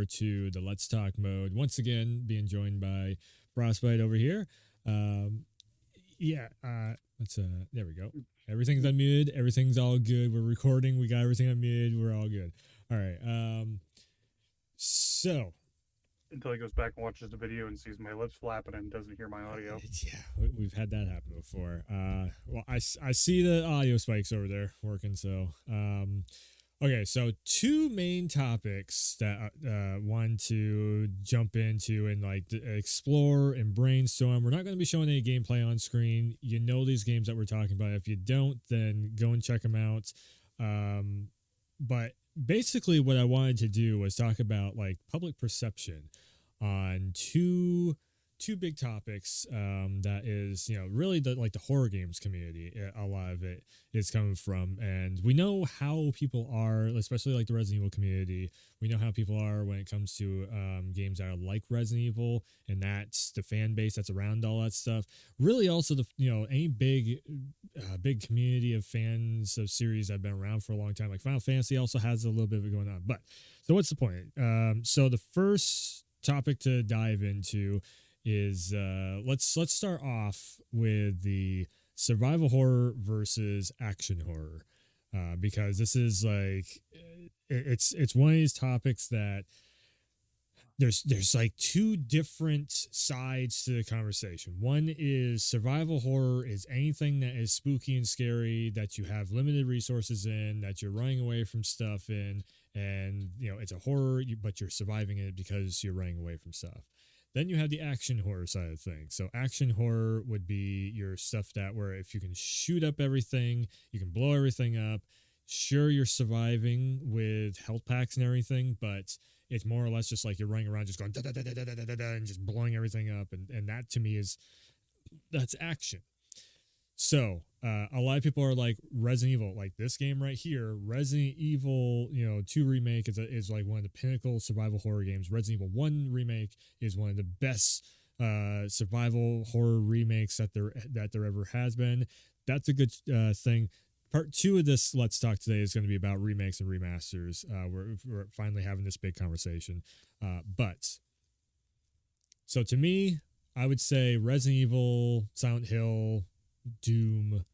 to the Let's Talk mode. Once again, being joined by Frostbite over here. There we go. Everything's unmuted. Everything's all good. We're recording. We got everything unmuted. We're all good. All right. So until he goes back and watches the video and sees my lips flapping and doesn't hear my audio. Yeah, we've had that happen before. Well, I see the audio spikes over there working. So, okay. So two main topics that I want to jump into and like explore and brainstorm. We're not going to be showing any gameplay on screen. You know these games that we're talking about. If you don't, then go and check them out. But basically what I wanted to do was talk about like public perception on two big topics that is, you know, really the horror games community. A lot of it is coming from, and we know how people are, especially like the Resident Evil community. We know how people are when it comes to games that are like Resident Evil, and that's the fan base that's around all that stuff. Really, also any big community of fans of series that have been around for a long time, like Final Fantasy, also has a little bit of it going on. But so what's the point? So the first topic to dive into is let's start off with the survival horror versus action horror, because this is like it's one of these topics that there's like two different sides to the conversation. One is survival horror is anything that is spooky and scary, that you have limited resources in, that you're running away from stuff in, and it's a horror, but you're surviving it because you're running away from stuff. Then you have the action horror side of things. So action horror would be your stuff that where if you can shoot up everything, you can blow everything up. Sure, you're surviving with health packs and everything, but it's more or less just like you're running around just going da da da da da da da da and just blowing everything up. And that to me that's action. So a lot of people are like Resident Evil, like this game right here, Resident Evil 2 Remake is like one of the pinnacle survival horror games. Resident Evil 1 Remake is one of the best survival horror remakes that there ever has been. That's a good thing. Part 2 of this Let's Talk today is going to be about remakes and remasters. We're finally having this big conversation. But so to me, I would say Resident Evil, Silent Hill, Doom,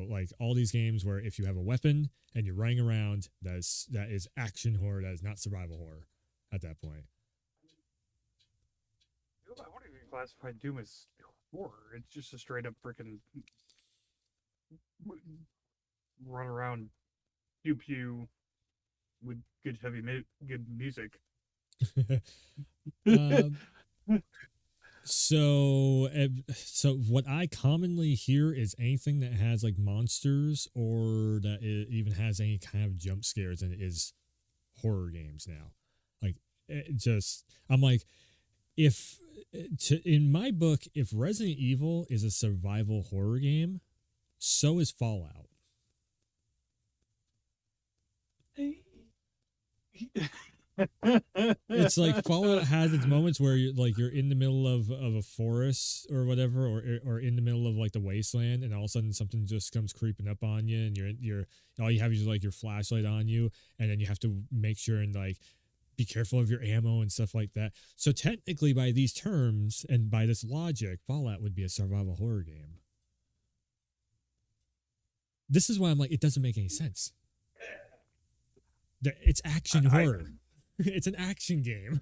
like all these games where if you have a weapon and you're running around, that is action horror. That is not survival horror at that point. I wouldn't even classify Doom as horror. It's just a straight up freaking run around pew pew with good good music. So what I commonly hear is anything that has like monsters or that it even has any kind of jump scares, and it is horror games now. Like I'm like, in my book, if Resident Evil is a survival horror game, so is Fallout. It's like Fallout has its moments where you're in the middle of a forest or whatever, or in the middle of like the wasteland, and all of a sudden something just comes creeping up on you, and you're all you have is like your flashlight on you, and then you have to make sure and like be careful of your ammo and stuff like that. So technically, by these terms and by this logic, Fallout would be a survival horror game. This is why I'm like, it doesn't make any sense. It's action horror. It's an action game.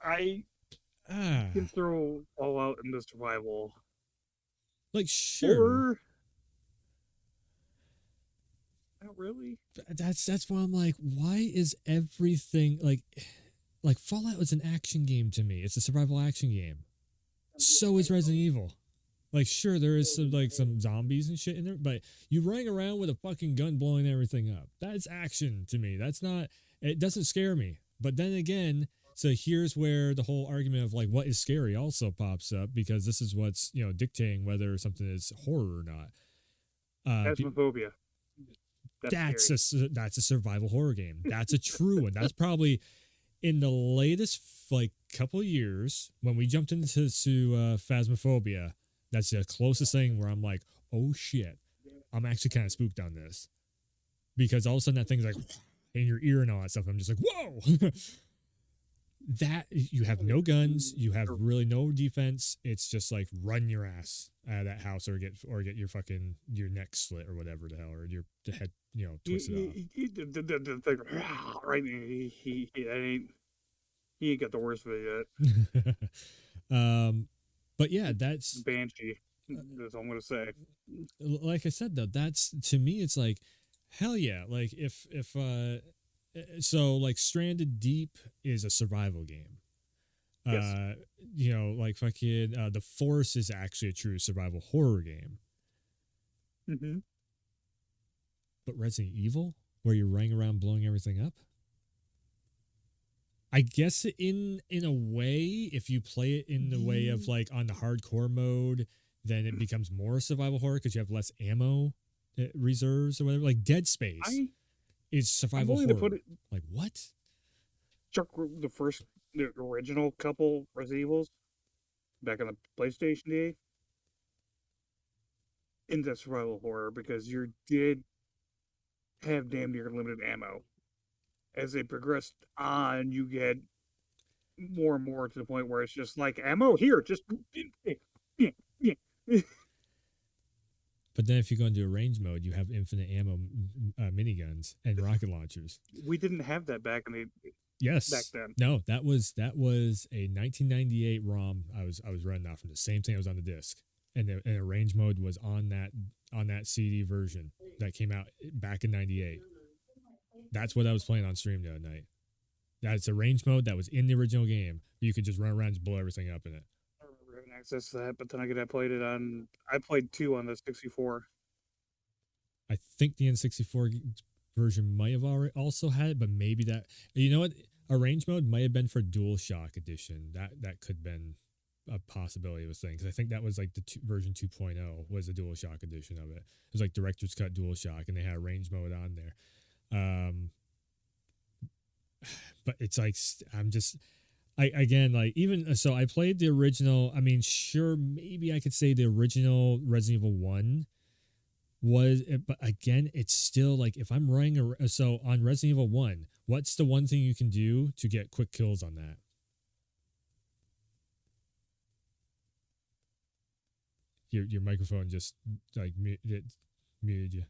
I can throw all out in the survival. Like, sure. Or, not really. That's why I'm like, why is everything like Fallout is an action game to me? It's a survival action game. So is Resident Evil. Like, sure, there is some zombies and shit in there, but you running around with a fucking gun blowing everything up. That's action to me. That's not. It doesn't scare me. But then again, so here's where the whole argument of like what is scary also pops up, because this is what's dictating whether something is horror or not. Phasmophobia. That's a survival horror game. That's a true one. That's probably in the latest like couple of years when we jumped into Phasmophobia. That's the closest thing where I'm like, oh shit, I'm actually kind of spooked on this, because all of a sudden that thing's like in your ear and all that stuff. I'm just like, whoa. that you have no guns, you have really no defense. It's just like run your ass out of that house or get your fucking your neck slit or whatever the hell, or your the head twisted off. The thing, right? He ain't got the worst of it yet. But yeah, that's Banshee. That's all I'm gonna say. like I said though. That's to me, it's like hell yeah. Like if so like Stranded Deep is a survival game. Yes. Like fucking The Force is actually a true survival horror game. Mm-hmm. But Resident Evil, where you're running around blowing everything up, I guess in a way, if you play it in the way of like on the hardcore mode, then it becomes more survival horror because you have less ammo reserves or whatever. Like Dead Space is survival horror. To put it, like what? Chuck the original couple Resident Evils back on the PlayStation days into survival horror because you did have damn near limited ammo. As they progressed on, you get more and more to the point where it's just like ammo here, just But then if you go into a range mode, you have infinite ammo miniguns and rocket launchers. We didn't have that back in the back then. No, that was a 1998 ROM I was running off from the same thing that was on the disc. And a range mode was on that CD version that came out back in 98. That's what I was playing on stream the other night. That's a range mode that was in the original game. You could just run around and just blow everything up in it. I don't remember having access to that, but then I played 2 on the 64. I think the N64 version might have already also had it, but maybe that, you know what, a range mode might have been for DualShock edition. That could have been a possibility of a thing, because I think that was like the version 2.0 was the DualShock edition of it. It was like Director's Cut DualShock, and they had a range mode on there. But it's like I played the original. I mean, sure, maybe I could say the original Resident Evil 1 was, but again, it's still like if I'm running so on Resident Evil 1, what's the one thing you can do to get quick kills on that? Your microphone just like muted you.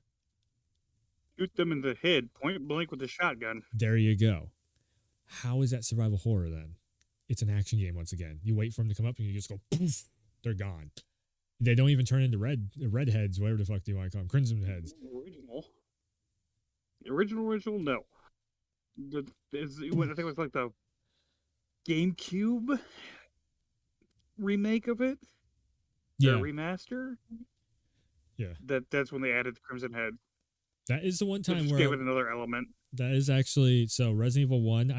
Shoot them in the head, point blank with a shotgun. There you go. How is that survival horror then? It's an action game once again. You wait for them to come up and you just go poof, they're gone. They don't even turn into red heads, whatever the fuck do you want to call them, crimson heads. The original, no. I think it was like the GameCube remake of it. Yeah, remaster. Yeah, that's when they added the crimson head. That is the one time where gave it another element. That is actually so. Resident Evil 1,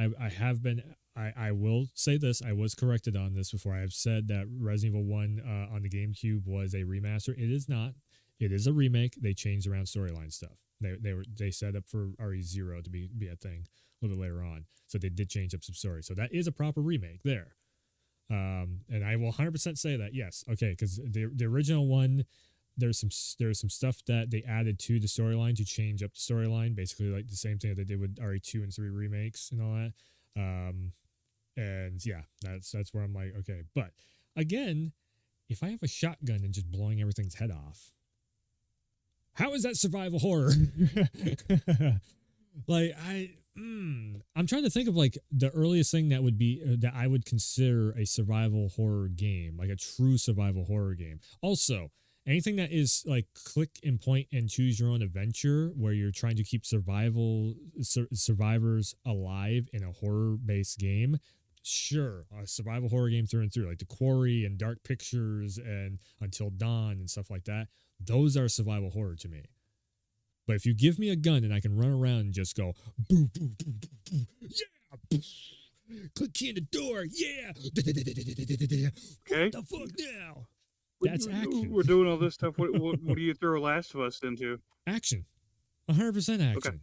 I will say this. I was corrected on this before. I have said that Resident Evil 1 on the GameCube was a remaster. It is not. It is a remake. They changed around storyline stuff. They set up for RE0 to be a thing a little bit later on. So they did change up some story. So that is a proper remake there. And I will 100% say that, yes. Okay, because the original one, there's some stuff that they added to the storyline to change up the storyline, basically like the same thing that they did with RE2 and 3 remakes and all that. And yeah, that's where I'm like, okay. But again, if I have a shotgun and just blowing everything's head off, how is that survival horror? Like I'm trying to think of like the earliest thing that would be that I would consider a survival horror game, like a true survival horror game. Also, anything that is like click and point and choose your own adventure, where you're trying to keep survivors alive in a horror-based game. Sure, a survival horror game through and through, like The Quarry and Dark Pictures and Until Dawn and stuff like that. Those are survival horror to me. But if you give me a gun and I can run around and just go, boo, boo, boo, boo, boo, yeah, boo, click key in the door, yeah, okay. What the fuck now? That's action. We're doing all this stuff. What do you throw Last of Us into? Action. 100% action. Okay.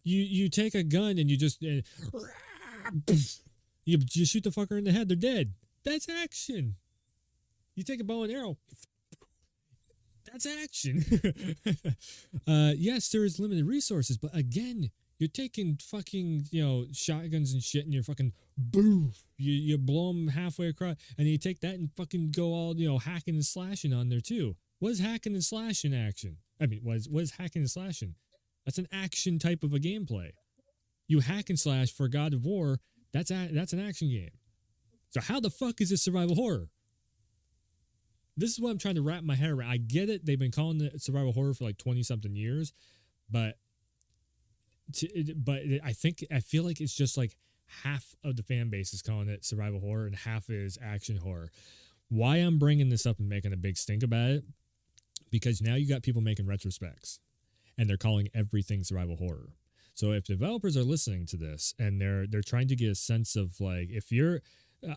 You take a gun and you just you shoot the fucker in the head. They're dead. That's action. You take a bow and arrow. That's action. Yes, there is limited resources, but again, You're taking fucking, shotguns and shit, and you're fucking boof. You blow them halfway across, and you take that and fucking go all, hacking and slashing on there too. What is hacking and slashing action? I mean, what is hacking and slashing? That's an action type of a gameplay. You hack and slash for God of War. That's an action game. So how the fuck is this survival horror? This is what I'm trying to wrap my head around. I get it. They've been calling it survival horror for like 20 something years, but I feel like it's just like half of the fan base is calling it survival horror and half is action horror. Why I'm bringing this up and making a big stink about it? Because now you got people making retrospects and they're calling everything survival horror. So if developers are listening to this and they're trying to get a sense of like, if you're,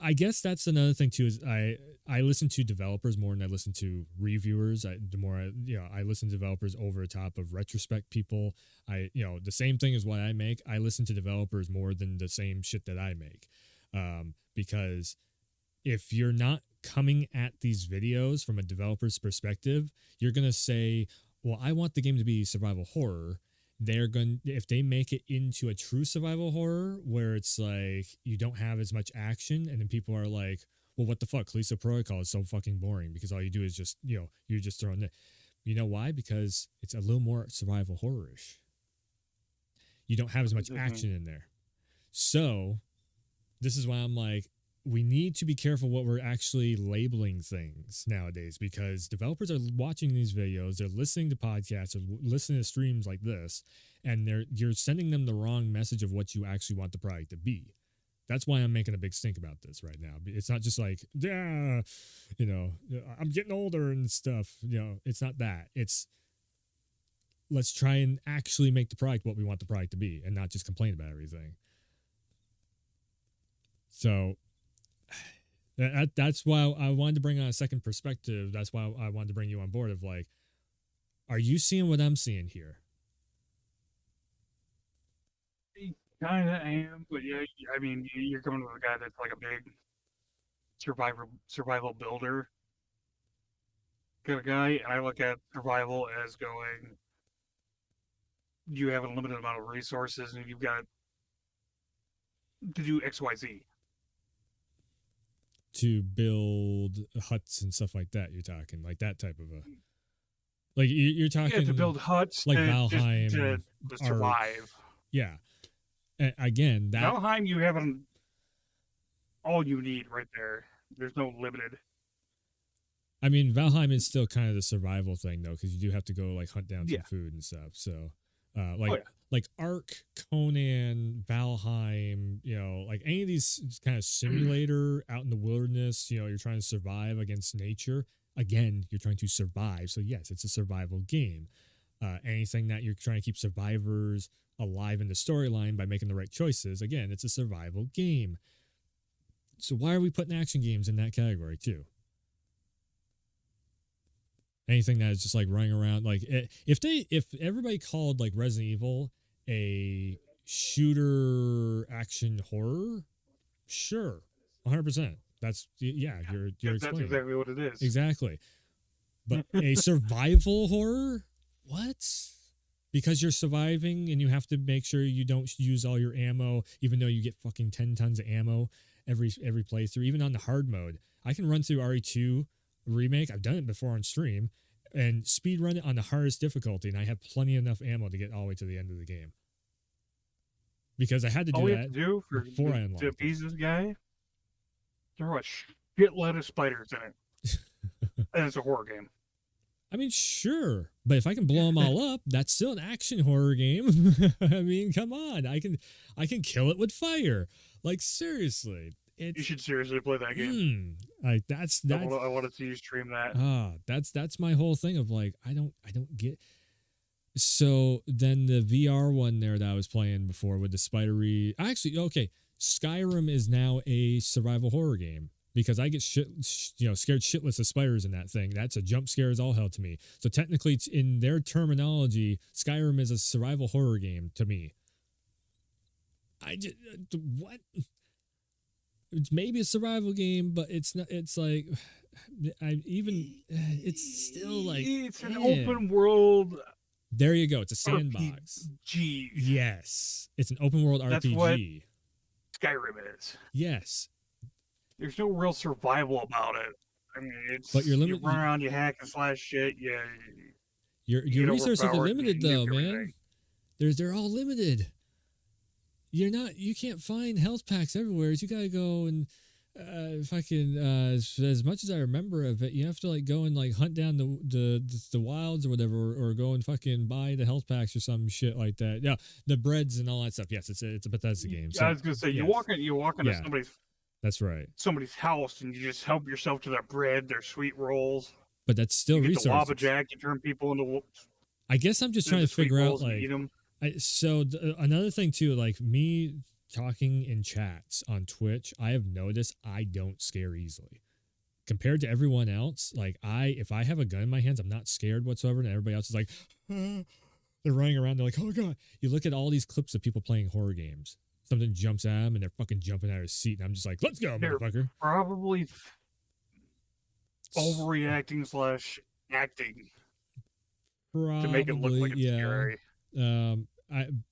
I guess that's another thing too, is I listen to developers more than I listen to reviewers. The more I listen to developers over the top of retrospect people. The same thing is what I make. I listen to developers more than the same shit that I make, because if you're not coming at these videos from a developer's perspective, you're gonna say, well, I want the game to be survival horror. They're going, if they make it into a true survival horror where it's like you don't have as much action, and then people are like, well, what the fuck, Callisto Protocol is so fucking boring because all you do is just, you're just throwing it. You know why? Because it's a little more survival horror-ish. You don't have as much action in there. So this is why I'm like, we need to be careful what we're actually labeling things nowadays, because developers are watching these videos, they're listening to podcasts, or listening to streams like this, and you're sending them the wrong message of what you actually want the product to be. That's why I'm making a big stink about this right now. It's not just like, I'm getting older and stuff. It's not that. It's, let's try and actually make the product what we want the product to be and not just complain about everything. So that's why I wanted to bring on a second perspective. That's why I wanted to bring you on board of like, are you seeing what I'm seeing here? Kind of am, but yeah, I mean, you're coming with a guy that's like a big survival builder kind of guy, and I look at survival as going, you have a limited amount of resources, and you've got to do X, Y, Z. To build huts and stuff like that. You're talking like that type of a, like you're talking, to build huts, like Valheim, to survive. Yeah, and again, that Valheim, you have all you need right there. There's no limited. I mean, Valheim is still kind of the survival thing though, because you do have to go like hunt down some food and stuff. So, like Ark, Conan, Valheim, like any of these kind of simulator out in the wilderness, you're trying to survive against nature. Again, you're trying to survive. So yes, it's a survival game. Anything that you're trying to keep survivors alive in the storyline by making the right choices, again, it's a survival game. So why are we putting action games in that category too? Anything that is just like running around, like if everybody called like Resident Evil a shooter action horror, sure, 100%. That's you're that's exactly what it is. Exactly. But a survival horror, what? Because you're surviving and you have to make sure you don't use all your ammo, even though you get fucking 10 tons of ammo every playthrough. Even on the hard mode, I can run through RE2 Remake. I've done it before on stream and speed run it on the hardest difficulty, and I have plenty enough ammo to get all the way to the end of the game. Because I had to do that before I unlocked to appease this guy. Throw a shitload of spiders in it, and it's a horror game. I mean, sure, but if I can blow them all up, that's still an action horror game. I mean, come on, I can kill it with fire. Like seriously, you should seriously play that game. Like that's I want to see you stream that. That's my whole thing of like I don't get. So then the VR one there that I was playing before with the spidery. Actually, okay, Skyrim is now a survival horror game. Because I get scared shitless of spiders in that thing. That's a jump scare as all hell to me. So technically, in their terminology, Skyrim is a survival horror game to me. I just what? It's maybe a survival game, but it's not. It's like it's still like it's an open world There you go. It's a sandbox. RPG. Yes, it's an open world That's what RPG. Skyrim is. Yes, There's no real survival about it. I mean, but you're you limited. run around, you hack and slash shit, Your you get resources are overpowered, limited you though, nuke man. everything. They're all limited. You can't find health packs everywhere. You gotta go and fucking as much as I remember of it, you have to like go and like hunt down the wilds or whatever, or go and fucking buy the health packs or some shit like that. Yeah, the breads and all that stuff. Yes, it's a Bethesda game. So, I was gonna say you yes. walk into Yeah. somebody's That's right. house and you just help yourself to their bread, their sweet rolls. But that's still You get resources. the Wabba Jack, you turn people into. I guess I'm just trying to figure out like. Eat them. Another thing too, like me talking in chats on Twitch, I have noticed I don't scare easily compared to everyone else. Like if I have a gun in my hands, I'm not scared whatsoever, and everybody else is like, they're running around. They're like, oh god. You look at all these clips of people playing horror games. Something jumps at them and they're fucking jumping out of their seat, and I'm just like, let's go, motherfucker. Probably overreacting / acting Probably, to make it look like it's scary.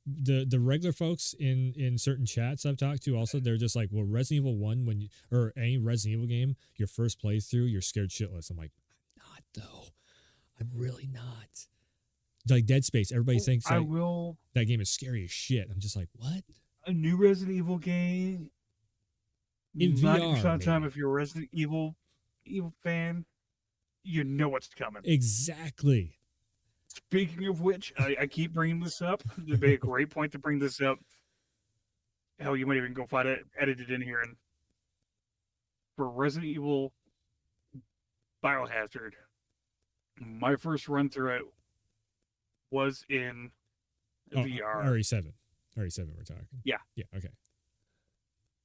The regular folks in certain chats I've talked to also, they're just like, well, Resident Evil 1 or any Resident Evil game, your first playthrough, you're scared shitless. I'm like, I'm not though. I'm really not. Like Dead Space, everybody thinks that game is scary as shit. I'm just like, what? A new Resident Evil game in VR. Of the time, if you're a Resident Evil fan, you know what's coming. Exactly. Speaking of which, I keep bringing this up. It'd be a great point to bring this up. Hell, you might even go find it edited in here. And for Resident Evil Biohazard, my first run through it was in VR. RE7 we're talking. Yeah. Yeah, okay.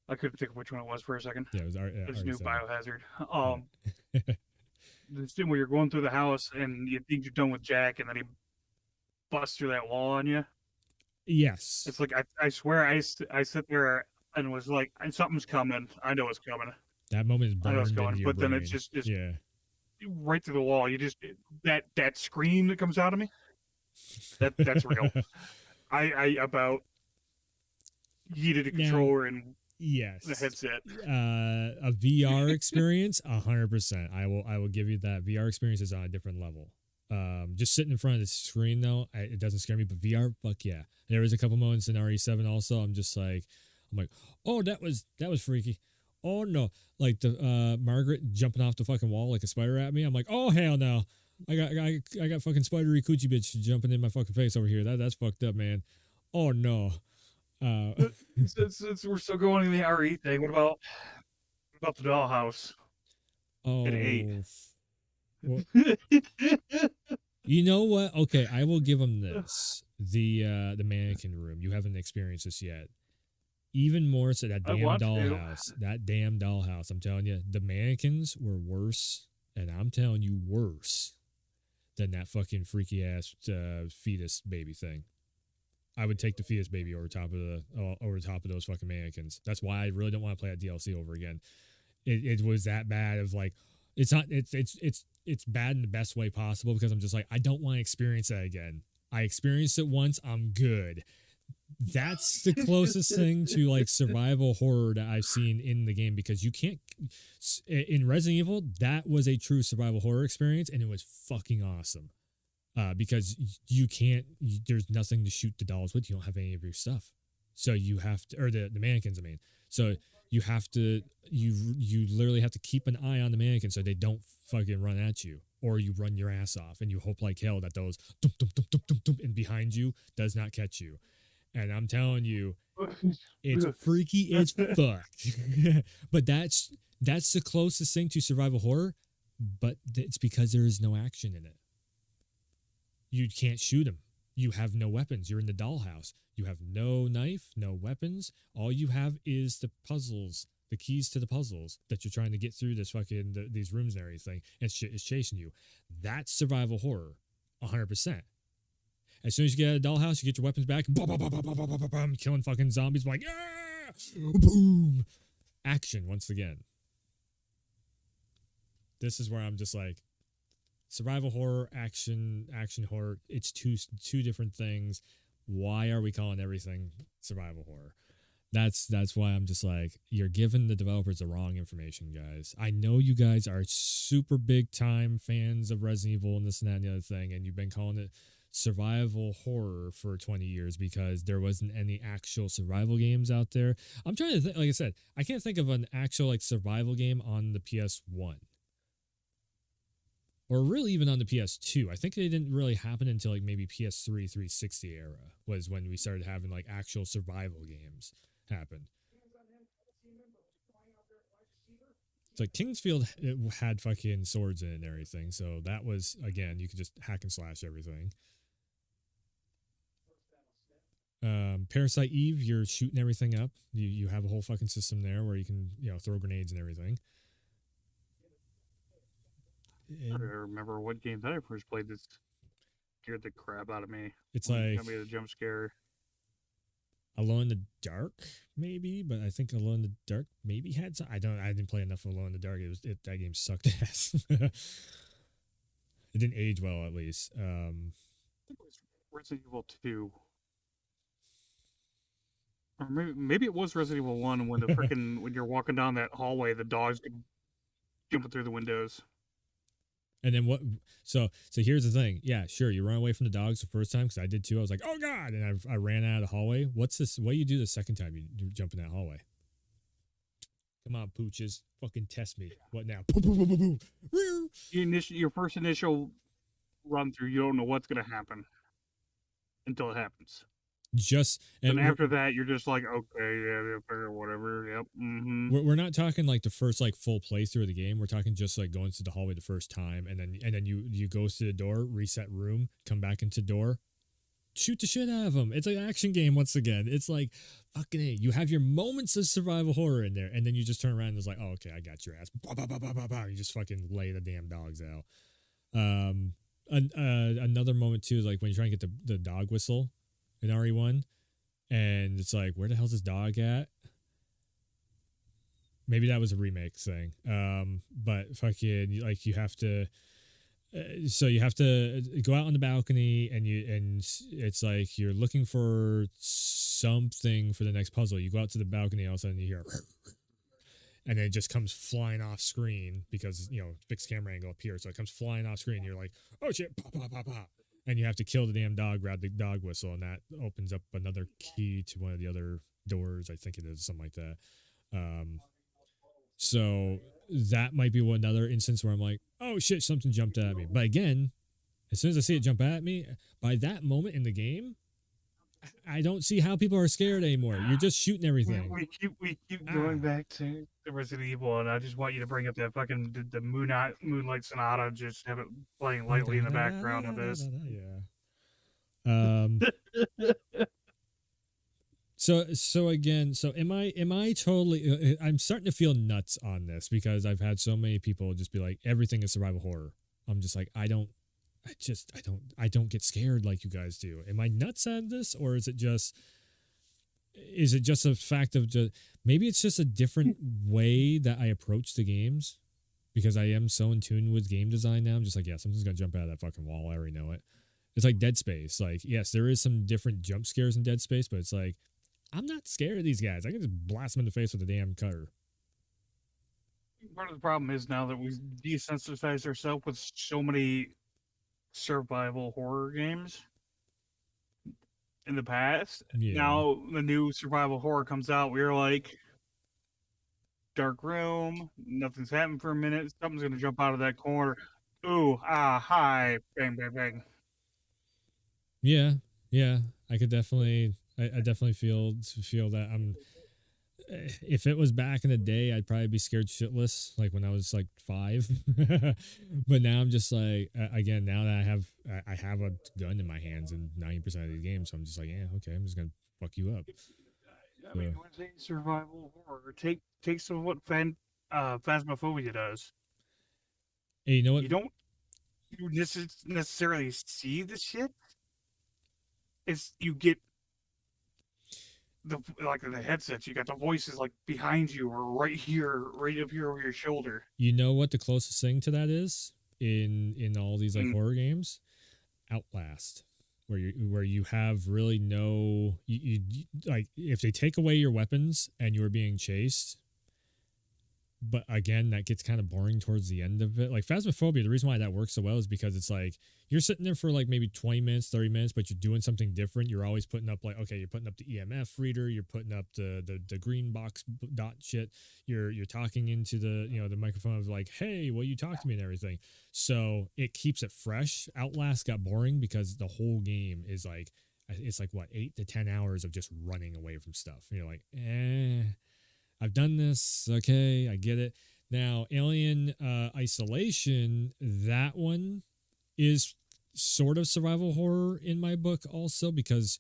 I couldn't think of which one it was for a second. Yeah, it was RE7. New Biohazard. The scene where you're going through the house and you think you're done with Jack, and then he busts through that wall on you. Yes. It's like, I swear I sit there and was like, something's coming. I know it's coming. That moment is burned into your but brain. then it's just yeah, right through the wall. You just, that scream that comes out of me, that's real. I about yeeted a controller and yes, the headset. A VR experience, 100%. I will give you that. VR experience is on a different level. Just sitting in front of the screen though, it doesn't scare me. But VR, fuck yeah. There was a couple moments in RE7 also. I'm like, oh, that was freaky. Oh no, like the Margaret jumping off the fucking wall like a spider at me. I'm like, oh hell no. I got fucking spidery coochie bitch jumping in my fucking face over here. That's fucked up, man. Oh no. Since we're still going to the RE thing, what about the dollhouse? Oh, at 8. Well, you know what? Okay, I will give them this. The mannequin room. You haven't experienced this yet. Even more so, that damn dollhouse. That damn dollhouse. I'm telling you, the mannequins were worse, and I'm telling you, worse than that fucking freaky ass fetus baby thing. I would take the fetus baby over top of those fucking mannequins. That's why I really don't want to play that DLC over again. It was that bad of like, it's bad in the best way possible, because I'm just like, I don't want to experience that again. I experienced it once, I'm good. That's the closest thing to like survival horror that I've seen in the game, because you can't, in Resident Evil, that was a true survival horror experience, and it was fucking awesome. Because you can't, there's nothing to shoot the dolls with. You don't have any of your stuff. So you have to, or the mannequins, I mean. So you have to, you literally have to keep an eye on the mannequin so they don't fucking run at you, or you run your ass off and you hope like hell that those dum, dum, dum, dum, dum, dum, and behind you does not catch you. And I'm telling you, it's freaky as fuck. But that's the closest thing to survival horror, but it's because there is no action in it. You can't shoot them. You have no weapons. You're in the dollhouse. You have no knife, no weapons. All you have is the puzzles, the keys to the puzzles that you're trying to get through this fucking these rooms and everything. And shit is chasing you. That's survival horror, 100%. As soon as you get out of the dollhouse, you get your weapons back, killing fucking zombies. I'm like, yeah, boom, action once again. This is where I'm just like, survival horror, action horror. It's two different things. Why are we calling everything survival horror? That's why I'm just like, you're giving the developers the wrong information, guys. I know you guys are super big time fans of Resident Evil and this and that and the other thing, and you've been calling it survival horror for 20 years because there wasn't any actual survival games out there. I'm trying to think, like I said, I can't think of an actual like survival game on the PS1 or really even on the PS2. I think they didn't really happen until like maybe PS3 360 era was when we started having like actual survival games happen. It's like Kingsfield, it had fucking swords in it and everything, so that was, again, you could just hack and slash everything. Parasite Eve, you're shooting everything up. You have a whole fucking system there where you can throw grenades and everything. I don't remember what game that I first played that scared the crap out of me. It's like got me the jump scare. Alone in the Dark, maybe, but I think Alone in the Dark maybe had some. I didn't play enough Alone in the Dark. That game sucked ass. It didn't age well, at least. I think it was Resident Evil 2. Or maybe it was Resident Evil 1 when the freaking when you're walking down that hallway, the dogs jumping through the windows. And then what? So here's the thing. Yeah, sure, you run away from the dogs the first time because I did too. I was like, oh god, and I ran out of the hallway. What's this? What do you do the second time you jump in that hallway? Come on, pooches, fucking test me. What now? Your first initial run through, you don't know what's gonna happen until it happens. And after that, you're just like, okay, yeah, whatever. Yep. Mm-hmm. We're not talking like the first like full playthrough of the game. We're talking just like going through the hallway the first time, and then you go to the door, reset room, come back into door, shoot the shit out of them. It's an action game once again. It's like fucking A. You have your moments of survival horror in there, and then you just turn around and it's like, oh, okay, I got your ass. Bah, bah, bah, bah, bah, bah. You just fucking lay the damn dogs out. Another moment too is like when you're trying to get the dog whistle in RE1, and it's like, where the hell's this dog at? Maybe that was a remake thing. But fucking like you have to. So you have to go out on the balcony, and it's like you're looking for something for the next puzzle. You go out to the balcony, all of a sudden you hear, and then it just comes flying off screen because fixed camera angle up here, so it comes flying off screen. You're like, oh shit, pop, pop, pop, pop. And you have to kill the damn dog, grab the dog whistle, and that opens up another key to one of the other doors. I think it is something like that. So that might be another instance where I'm like, oh shit, something jumped at me. But again, as soon as I see it jump at me, by that moment in the game, I don't see how people are scared anymore. You're just shooting everything. We keep going back to the Resident Evil, and I just want you to bring up that fucking the Moonlight Sonata. Just have it playing lightly in the background of this. Yeah. So again, am I totally? I'm starting to feel nuts on this because I've had so many people just be like, everything is survival horror. I'm just like, I don't get scared like you guys do. Am I nuts on this, or is it just a fact of just maybe it's just a different way that I approach the games because I am so in tune with game design now. I'm just like, yeah, something's gonna jump out of that fucking wall. I already know it. It's like Dead Space. Like, yes, there is some different jump scares in Dead Space, but it's like, I'm not scared of these guys. I can just blast them in the face with a damn cutter. Part of the problem is now that we've desensitized ourselves with so many survival horror games in the past. Yeah. Now the new survival horror comes out. We're like, dark room, nothing's happened for a minute. Something's gonna jump out of that corner. Ooh, hi, bang, bang, bang. Yeah, I could definitely. I definitely feel that I'm. If it was back in the day, I'd probably be scared shitless, like when I was like 5. But now I'm just like, again, now that I have a gun in my hands in 90% of these games, so I'm just like, yeah, okay, I'm just gonna fuck you up. I mean, when they survival horror, take some of what Phasmophobia does. Hey, you know what? You don't necessarily see the shit. It's you get the headsets. You got the voices like behind you or right here, right up here over your shoulder. You know what the closest thing to that is in all these like horror games? Outlast, where you have really no like if they take away your weapons and you're being chased. But again, that gets kind of boring towards the end of it. Like Phasmophobia, the reason why that works so well is because it's like you're sitting there for like maybe 20 minutes, 30 minutes, but you're doing something different. You're always putting up like, okay, you're putting up the EMF reader, you're putting up the green box dot shit. You're talking into the, you know, the microphone of like, hey, will you talk to me and everything. So it keeps it fresh. Outlast got boring because the whole game is like, it's like what, 8 to 10 hours of just running away from stuff. And you're like, I've done this. Okay, I get it. Now, Alien Isolation, that one is sort of survival horror in my book also because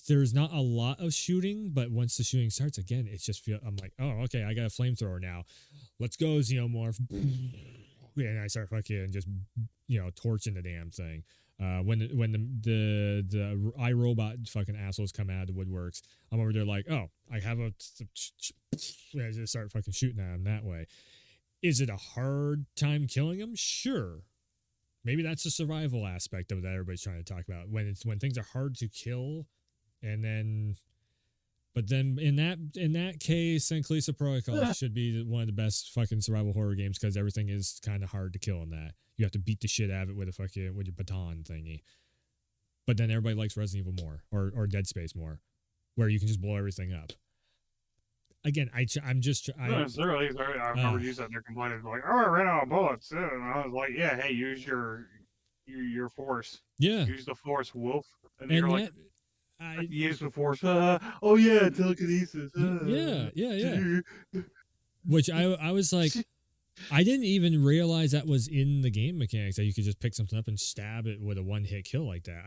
there's not a lot of shooting, but once the shooting starts again, it's just I'm like, oh, okay, I got a flamethrower now. Let's go, Xenomorph. And I start fucking just, you know, torching the damn thing. When the iRobot fucking assholes come out of the woodworks, I'm over there like, oh, I have a, I just start fucking shooting at them that way. Is it a hard time killing them? Sure. Maybe that's the survival aspect of that everybody's trying to talk about. When things are hard to kill, and then, but then in that case, then Callisto Protocol should be one of the best fucking survival horror games because everything is kind of hard to kill in that. You have to beat the shit out of it with with your baton thingy. But then everybody likes Resident Evil more or Dead Space more, where you can just blow everything up. Again, I'm just I remember you sitting there complaining like, "Oh, I ran out of bullets," and I was like, "Yeah, hey, use your force. Yeah, use the force, wolf." And and you're like, "I use the force." Oh yeah, telekinesis. Yeah. Which I was like, I didn't even realize that was in the game mechanics that you could just pick something up and stab it with a one-hit kill like that.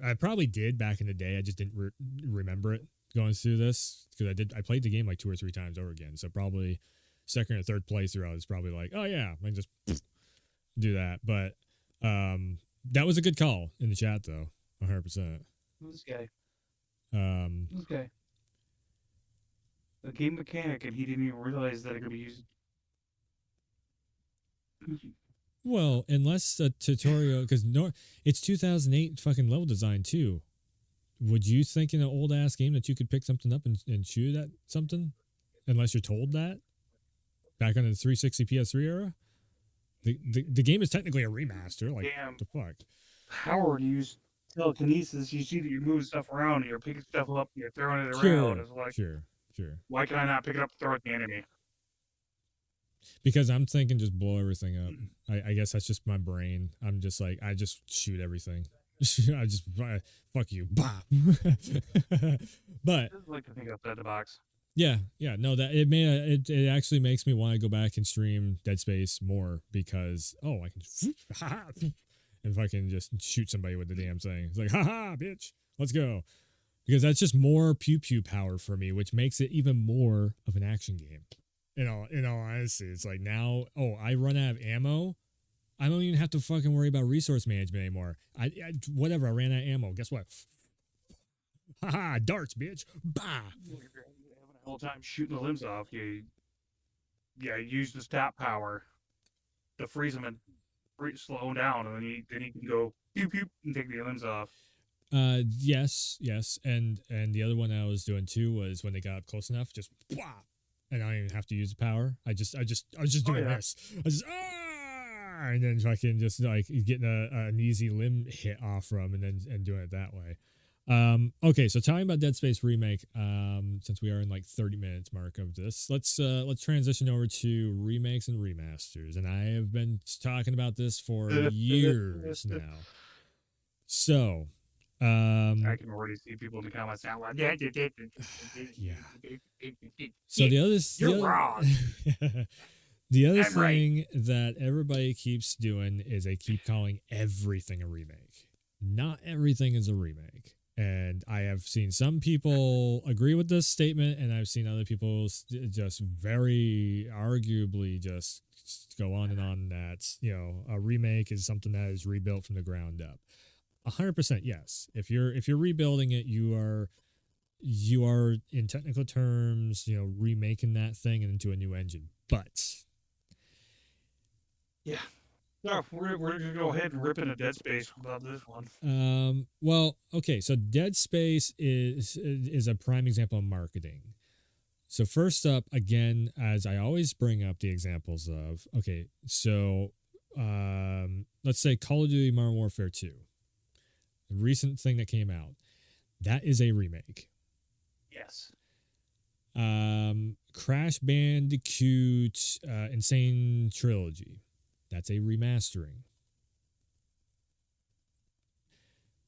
I probably did back in the day. I just didn't remember it going through this because I played the game like 2 or 3 times over again. So probably second or third playthrough, I was probably like, oh yeah, I can just do that. But that was a good call in the chat though, 100%. This guy. This guy. The game mechanic, and he didn't even realize that it could be used. Well, unless a tutorial, because it's 2008 fucking level design too. Would you think in an old ass game that you could pick something up and shoot at something, unless you're told that? Back on the 360 PS3 era, the game is technically a remaster. Like, damn, the fuck? Howard used telekinesis. You see that you're moving stuff around, and you're picking stuff up, and you're throwing it Sure, around. It's like, sure. Why can I not pick it up and throw it at the enemy? Because I'm thinking just blow everything up. I guess that's just my brain. I'm just like, I just shoot everything. I just fuck you, bah. But I like to think outside the box. Yeah, no, that it actually makes me want to go back and stream Dead Space more because I can and fucking just shoot somebody with the damn thing. It's like, haha, bitch, let's go. Because that's just more pew pew power for me, which makes it even more of an action game. In all honesty, it's like now, I run out of ammo. I don't even have to fucking worry about resource management anymore. I whatever, I ran out of ammo. Guess what? Haha, darts, bitch. Bah. Having a whole time shooting the limbs off. You use the stat power to freeze them and slow them down, and then you can go pew pew and take the limbs off. Yes, and the other one I was doing too was when they got up close enough, just blah, and I don't even have to use the power. I was just doing this. I just and then fucking just like getting an easy limb hit off from, and doing it that way. Okay, so talking about Dead Space Remake, since we are in like 30 minutes mark of this, let's transition over to remakes and remasters. And I have been talking about this for years now. So, I can already see people in the comments now. Yeah. So you're wrong. The other thing that everybody keeps doing is they keep calling everything a remake. Not everything is a remake. And I have seen some people agree with this statement, and I've seen other people just very arguably just go on and on that, a remake is something that is rebuilt from the ground up. 100% yes. If you're rebuilding it, you are in technical terms, remaking that thing into a new engine. But Yeah. No, we're gonna go ahead and rip into Dead Space about this one. Well, okay, so Dead Space is a prime example of marketing. So first up, again, as I always bring up the examples of, okay, so let's say Call of Duty Modern Warfare 2, the recent thing that came out, that is a remake. Yes. Crash Bandicoot Insane Trilogy, that's a remastering.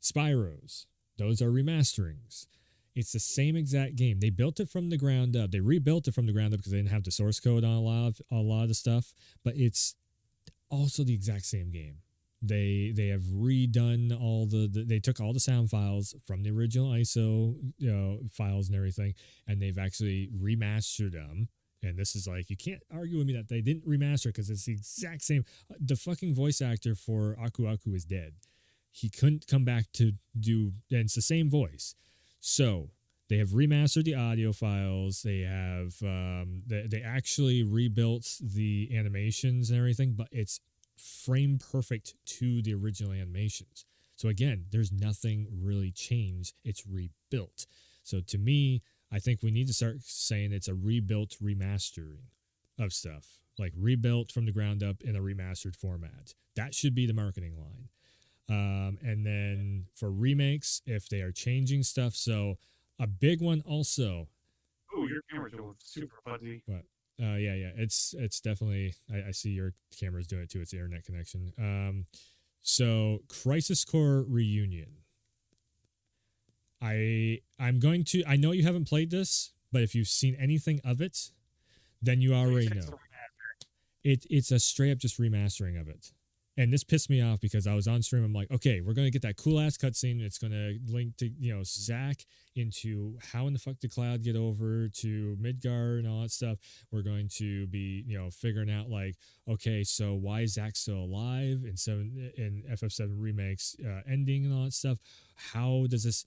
Spyros, those are remasterings. It's the same exact game. They built it from the ground up. They rebuilt it from the ground up because they didn't have the source code on a lot of the stuff. But it's also the exact same game. They have redone all they took all the sound files from the original ISO files and everything, and they've actually remastered them. And this is like, you can't argue with me that they didn't remaster because it's the exact same. The fucking voice actor for Aku Aku is dead. He couldn't come back to do, and it's the same voice. So they have remastered the audio files. They have they actually rebuilt the animations and everything, but it's frame perfect to the original animations. So again, there's nothing really changed. It's rebuilt. So to me, I think we need to start saying it's a rebuilt remastering of stuff, like rebuilt from the ground up in a remastered format. That should be the marketing line. And then for remakes, if they are changing stuff, so a big one also. Oh, your camera's going super fuzzy. What? Yeah. It's definitely. I see your camera's doing it too. It's the internet connection. So Crisis Core Reunion. I'm going to. I know you haven't played this, but if you've seen anything of it, then you already know. It's a straight up just remastering of it. And this pissed me off because I was on stream. I'm like, okay, we're going to get that cool ass cutscene. It's going to link to, Zach into how in the fuck did Cloud get over to Midgar and all that stuff. We're going to be, figuring out like, okay, so why is Zach still alive in FF7 remakes ending and all that stuff? How does this?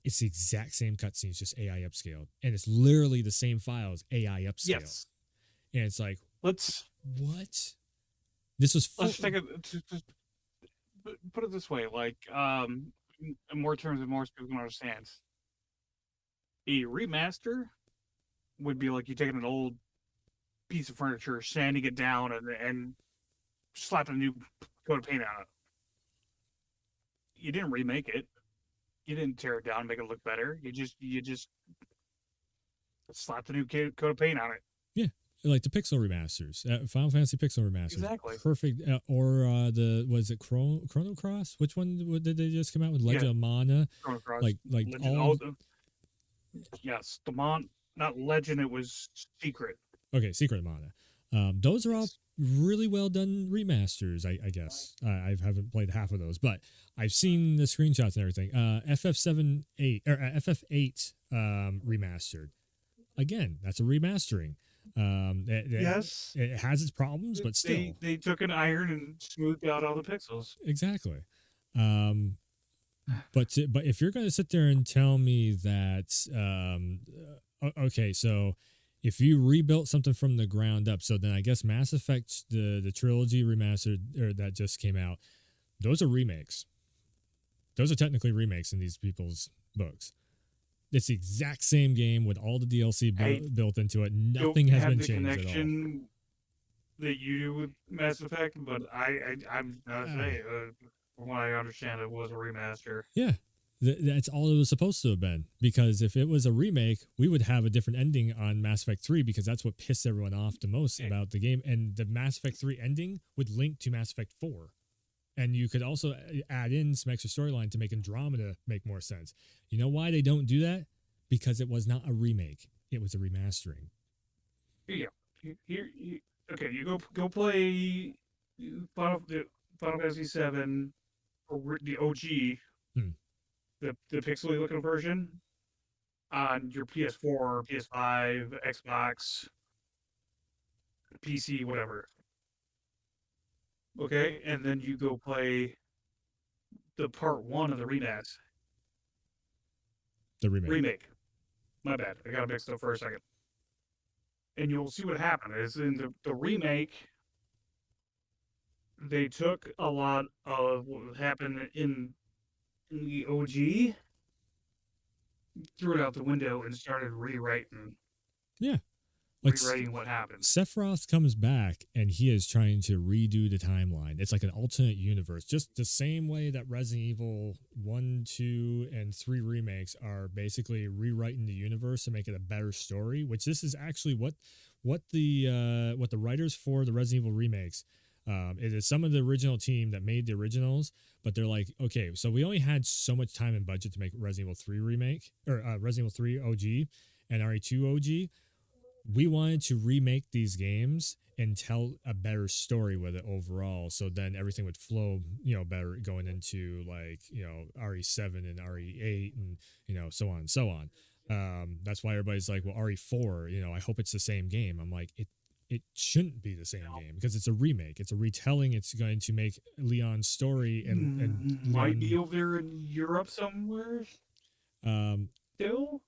It's the exact same cutscene. It's just AI upscaled. And it's literally the same files, AI upscaled. Yes. And it's like, what? This was let's take it. Just put it this way, like in more terms that more people can understand. A remaster would be like you taking an old piece of furniture, sanding it down, and slapping a new coat of paint on it. You didn't remake it. You didn't tear it down and make it look better. You just slapped a new coat of paint on it. Yeah. Like the Pixel remasters, Final Fantasy Pixel remasters, exactly perfect. Or was it Chrono Cross? Which one did they just come out with? Legend of Mana. Chrono Cross. Like Legend, all. Yes, the not Legend. It was Secret. Okay, Secret of Mana. Those are all really well done remasters. I guess I haven't played half of those, but I've seen the screenshots and everything. FF8 remastered. Again, that's a remastering. Yes, it has its problems, but still, they took an iron and smoothed out all the pixels. Exactly. But if you're going to sit there and tell me that, okay, so if you rebuilt something from the ground up, so then I guess Mass Effect, the trilogy remastered or that just came out, those are remakes. Those are technically remakes in these people's books. It's the exact same game with all the DLC built into it. Nothing has been changed at all. Connection that you do with Mass Effect, but I'm not saying. From what I understand, it was a remaster. Yeah, that's all it was supposed to have been. Because if it was a remake, we would have a different ending on Mass Effect 3 because that's what pissed everyone off the most about the game. And the Mass Effect 3 ending would link to Mass Effect 4. And you could also add in some extra storyline to make Andromeda make more sense. You know why they don't do that? Because it was not a remake. It was a remastering. Yeah. Okay, you go play Final Fantasy 7 or the OG, the pixely looking version on your PS4, PS5, Xbox, PC, whatever. Okay, and then you go play the part 1 of the remaster. The remake. My bad. I got mixed up for a second. And you'll see what happened is in the remake, they took a lot of what happened in the OG, threw it out the window, and started Yeah, like rewriting what happened. Sephiroth comes back and he is trying to redo the timeline. It's like an alternate universe, just the same way that Resident Evil 1, 2, and 3 remakes are basically rewriting the universe to make it a better story, which this is actually what the writers for the Resident Evil remakes. It is some of the original team that made the originals, but they're like, okay, so we only had so much time and budget to make Resident Evil 3 remake or Resident Evil 3 OG and RE2 OG. We wanted to remake these games and tell a better story with it overall, so then everything would flow, better going into like RE7 and RE8 and so on and so on. That's why everybody's like, well, RE4, I hope it's the same game. I'm like, it shouldn't be the same game because it's a remake. It's a retelling. It's going to make Leon's story and Might be Leon. over there in Europe somewhere Um, still.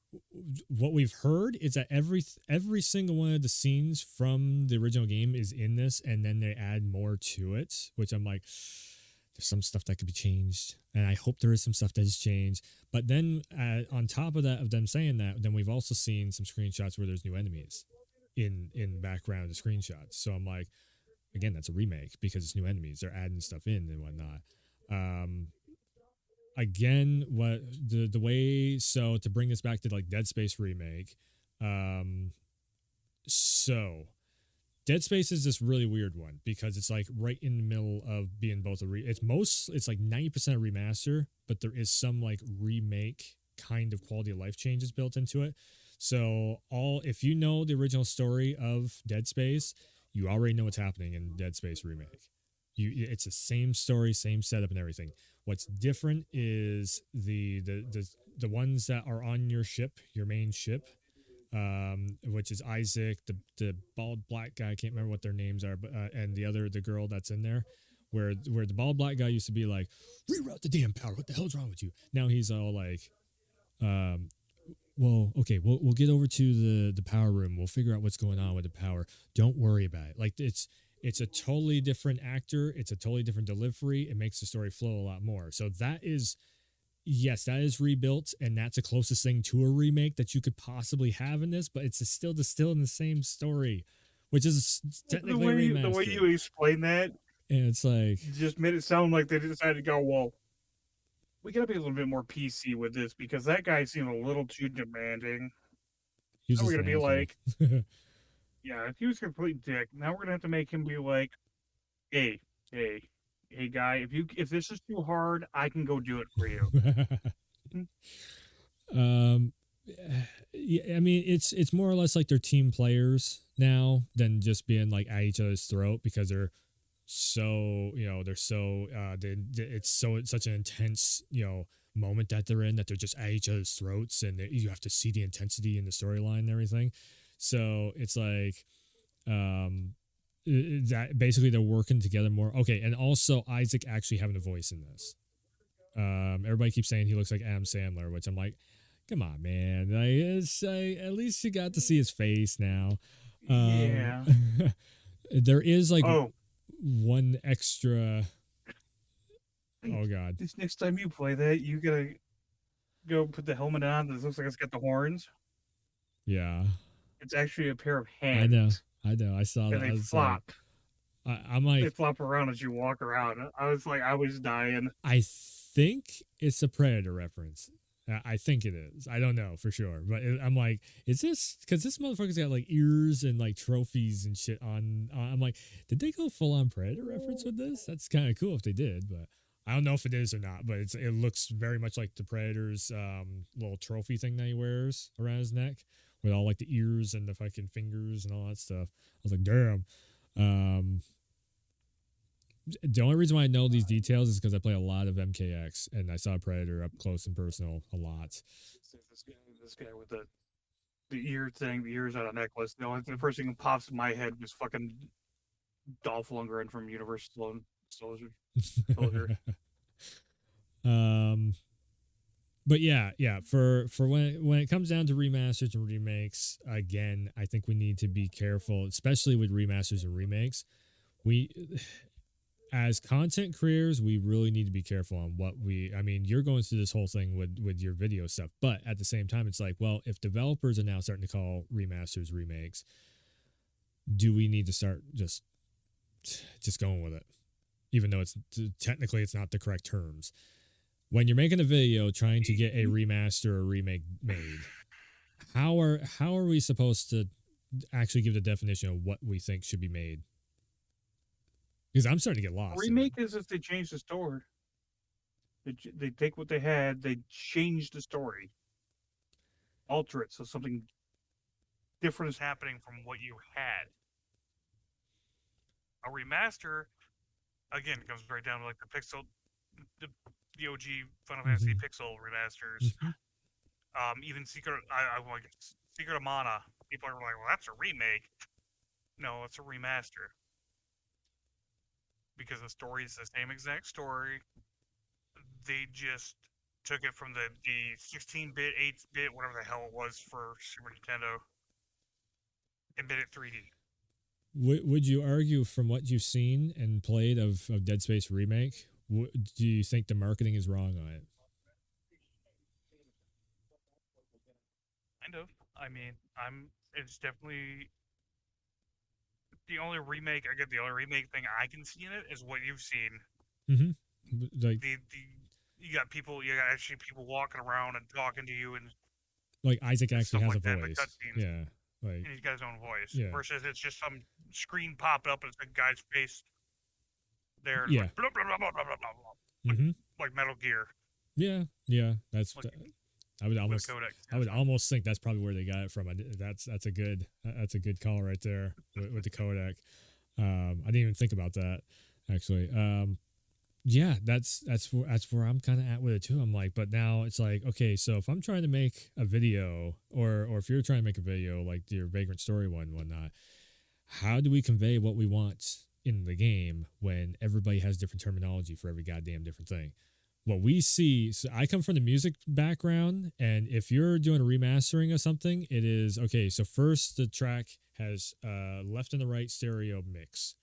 what we've heard is that every single one of the scenes from the original game is in this, and then they add more to it, which I'm like, there's some stuff that could be changed, and I hope there is some stuff that is changed. But then on top of that, of them saying that, then we've also seen some screenshots where there's new enemies in the background of the screenshots. So I'm like, again, that's a remake because it's new enemies. They're adding stuff in and whatnot. Again, what the way, so to bring this back to like Dead Space remake, um so Dead Space is this really weird one because it's like right in the middle of being both it's like 90% a remaster, but there is some like remake kind of quality of life changes built into it. So all if you know the original story of Dead Space, you already know what's happening in Dead Space remake. It's the same story, same setup and everything. What's different is the ones that are on your ship, your main ship, which is Isaac, the bald black guy. I can't remember what their names are, but and the girl that's in there, where the bald black guy used to be like, reroute the damn power. What the hell's wrong with you? Now he's all like, um, well, okay, we'll get over to the power room. We'll figure out what's going on with the power. Don't worry about it. Like it's a totally different actor. It's a totally different delivery. It makes the story flow a lot more. So that is, yes, that is rebuilt, and that's the closest thing to a remake that you could possibly have in this. But it's still in the same story, which is technically The way you remastered. explain that And it's like, just made it sound like they decided to go, well, we got to be a little bit more PC with this because that guy seemed a little too demanding. he's Now we're just gonna an be asshole. like, yeah, he was a complete dick. Now we're gonna have to make him be like, hey, hey, hey, guy, if this is too hard, I can go do it for you. um, yeah, I mean, it's more or less like they're team players now than just being like at each other's throat because they're so they're so it's such an intense moment that they're in that they're just at each other's throats and you have to see the intensity in the storyline and everything. So it's like that basically they're working together more. Okay, and also Isaac actually having a voice in this. Everybody keeps saying he looks like Adam Sandler, which I'm like, come on, man. At least you got to see his face now. Yeah. There is like Oh, one extra. Oh God. this next time you play that, you gotta go put the helmet on. This looks like it's got the horns. Yeah, It's actually a pair of I know. hands, I know. I saw and that. they I was like, flop. I'm They like, flop around as you walk around. I was dying. I think it's a Predator reference. I think it is. I don't know for sure, but I'm like, is this because this motherfucker's got like ears and like trophies and shit on? I'm like, did they go full on Predator reference with this? That's kind of cool if they did, but I don't know if it is or not. But it looks very much like the Predator's little trophy thing that he wears around his neck with all like the ears and the fucking fingers and all that stuff. I was like, damn. Um, the only reason why I know these details is because I play a lot of MKX and I saw Predator up close and personal a lot. This guy with the ear thing, the ears on a necklace. The first thing that pops in my head was fucking Dolph Lundgren from Universal Soldier. Soldier. um, but yeah, for when it comes down to remasters and remakes, again, I think we need to be careful, especially with remasters and remakes. We as content creators, we really need to be careful on what we. I mean, you're going through this whole thing with your video stuff, but at the same time, it's like, well, if developers are now starting to call remasters remakes, do we need to start just going with it, even though it's technically it's not the correct terms? When you're making a video trying to get a remaster or remake made, how are we supposed to actually give the definition of what we think should be made? Because I'm starting to get lost. Remake is if they change the story. They take what they had, they change the story, alter it so something different is happening from what you had. A remaster, again, comes right down to like the OG Final Fantasy Pixel remasters. Even Secret of Mana. People are like, well, that's a remake. No, it's a remaster because the story is the same exact story. They just took it from the 16-bit, 8-bit, whatever the hell it was for Super Nintendo, and made it 3D. Would you argue from what you've seen and played of Dead Space Remake, do you think the marketing is wrong on it? Kind of. I mean, it's definitely the only remake. I get the only remake thing I can see in it is what you've seen. Like you got actually people walking around and talking to you and like Isaac actually has like a voice. Yeah. Like, and he's got his own voice. Yeah. Versus it's just some screen popped up and it's a guy's face there. And yeah. Like, blah, blah, blah, blah, blah, blah, like Metal Gear. Yeah. Yeah. That's. Like, I would almost think that's probably where they got it from. That's a good call right there with the codec. I didn't even think about that actually. Yeah, that's where I'm kind of at with it too. I'm like, but now it's like, okay, so if I'm trying to make a video, or if you're trying to make a video like your Vagrant Story one, whatnot, how do we convey what we want in the game when everybody has different terminology for every goddamn different thing? What we see, so I come from the music background, and if you're doing a remastering of something, it is okay. So first, the track has left and the right stereo mix.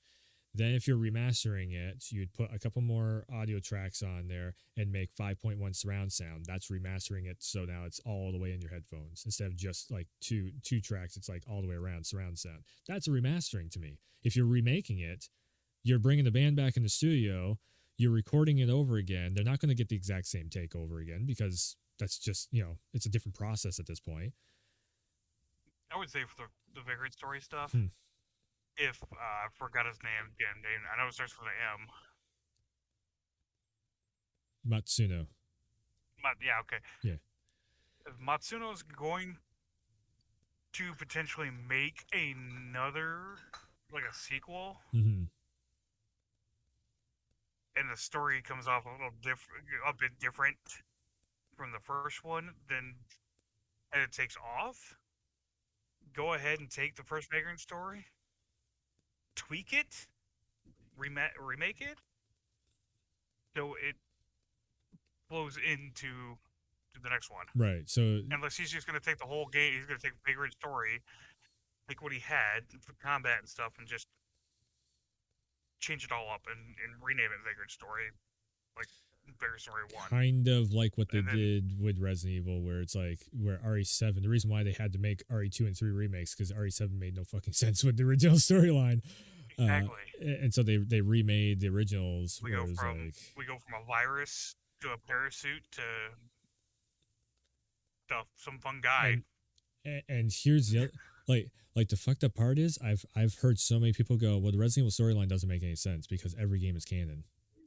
Then if you're remastering it, you'd put a couple more audio tracks on there and make 5.1 surround sound. That's remastering it, so now it's all the way in your headphones. Instead of just like two tracks, it's like all the way around surround sound. That's a remastering to me. If you're remaking it, you're bringing the band back in the studio, you're recording it over again. They're not going to get the exact same take over again because that's just, it's a different process at this point. I would say for the Vagrant Story stuff, if I forgot his name again, I know it starts with an M. Matsuno. Yeah, okay. Yeah. If Matsuno's going to potentially make another, like a sequel, and the story comes off a bit different from the first one, and it takes off, go ahead and take the first Vagrant Story, tweak it, remake it, so it flows into the next one. Right. So unless he's just going to take the whole game, he's going to take Vagrant Story, take what he had for combat and stuff, and just change it all up and rename it Vagrant Story, like Vagrant Story 1. Kind of like what they did with Resident Evil, where it's like where RE7. The reason why they had to make RE2 and 3 remakes because RE7 made no fucking sense with the original storyline. Exactly. And so they remade the originals. We go from a virus to a parachute to some fun guy. And here's the like the fucked up part is I've heard so many people go, well, the Resident Evil storyline doesn't make any sense because every game is canon.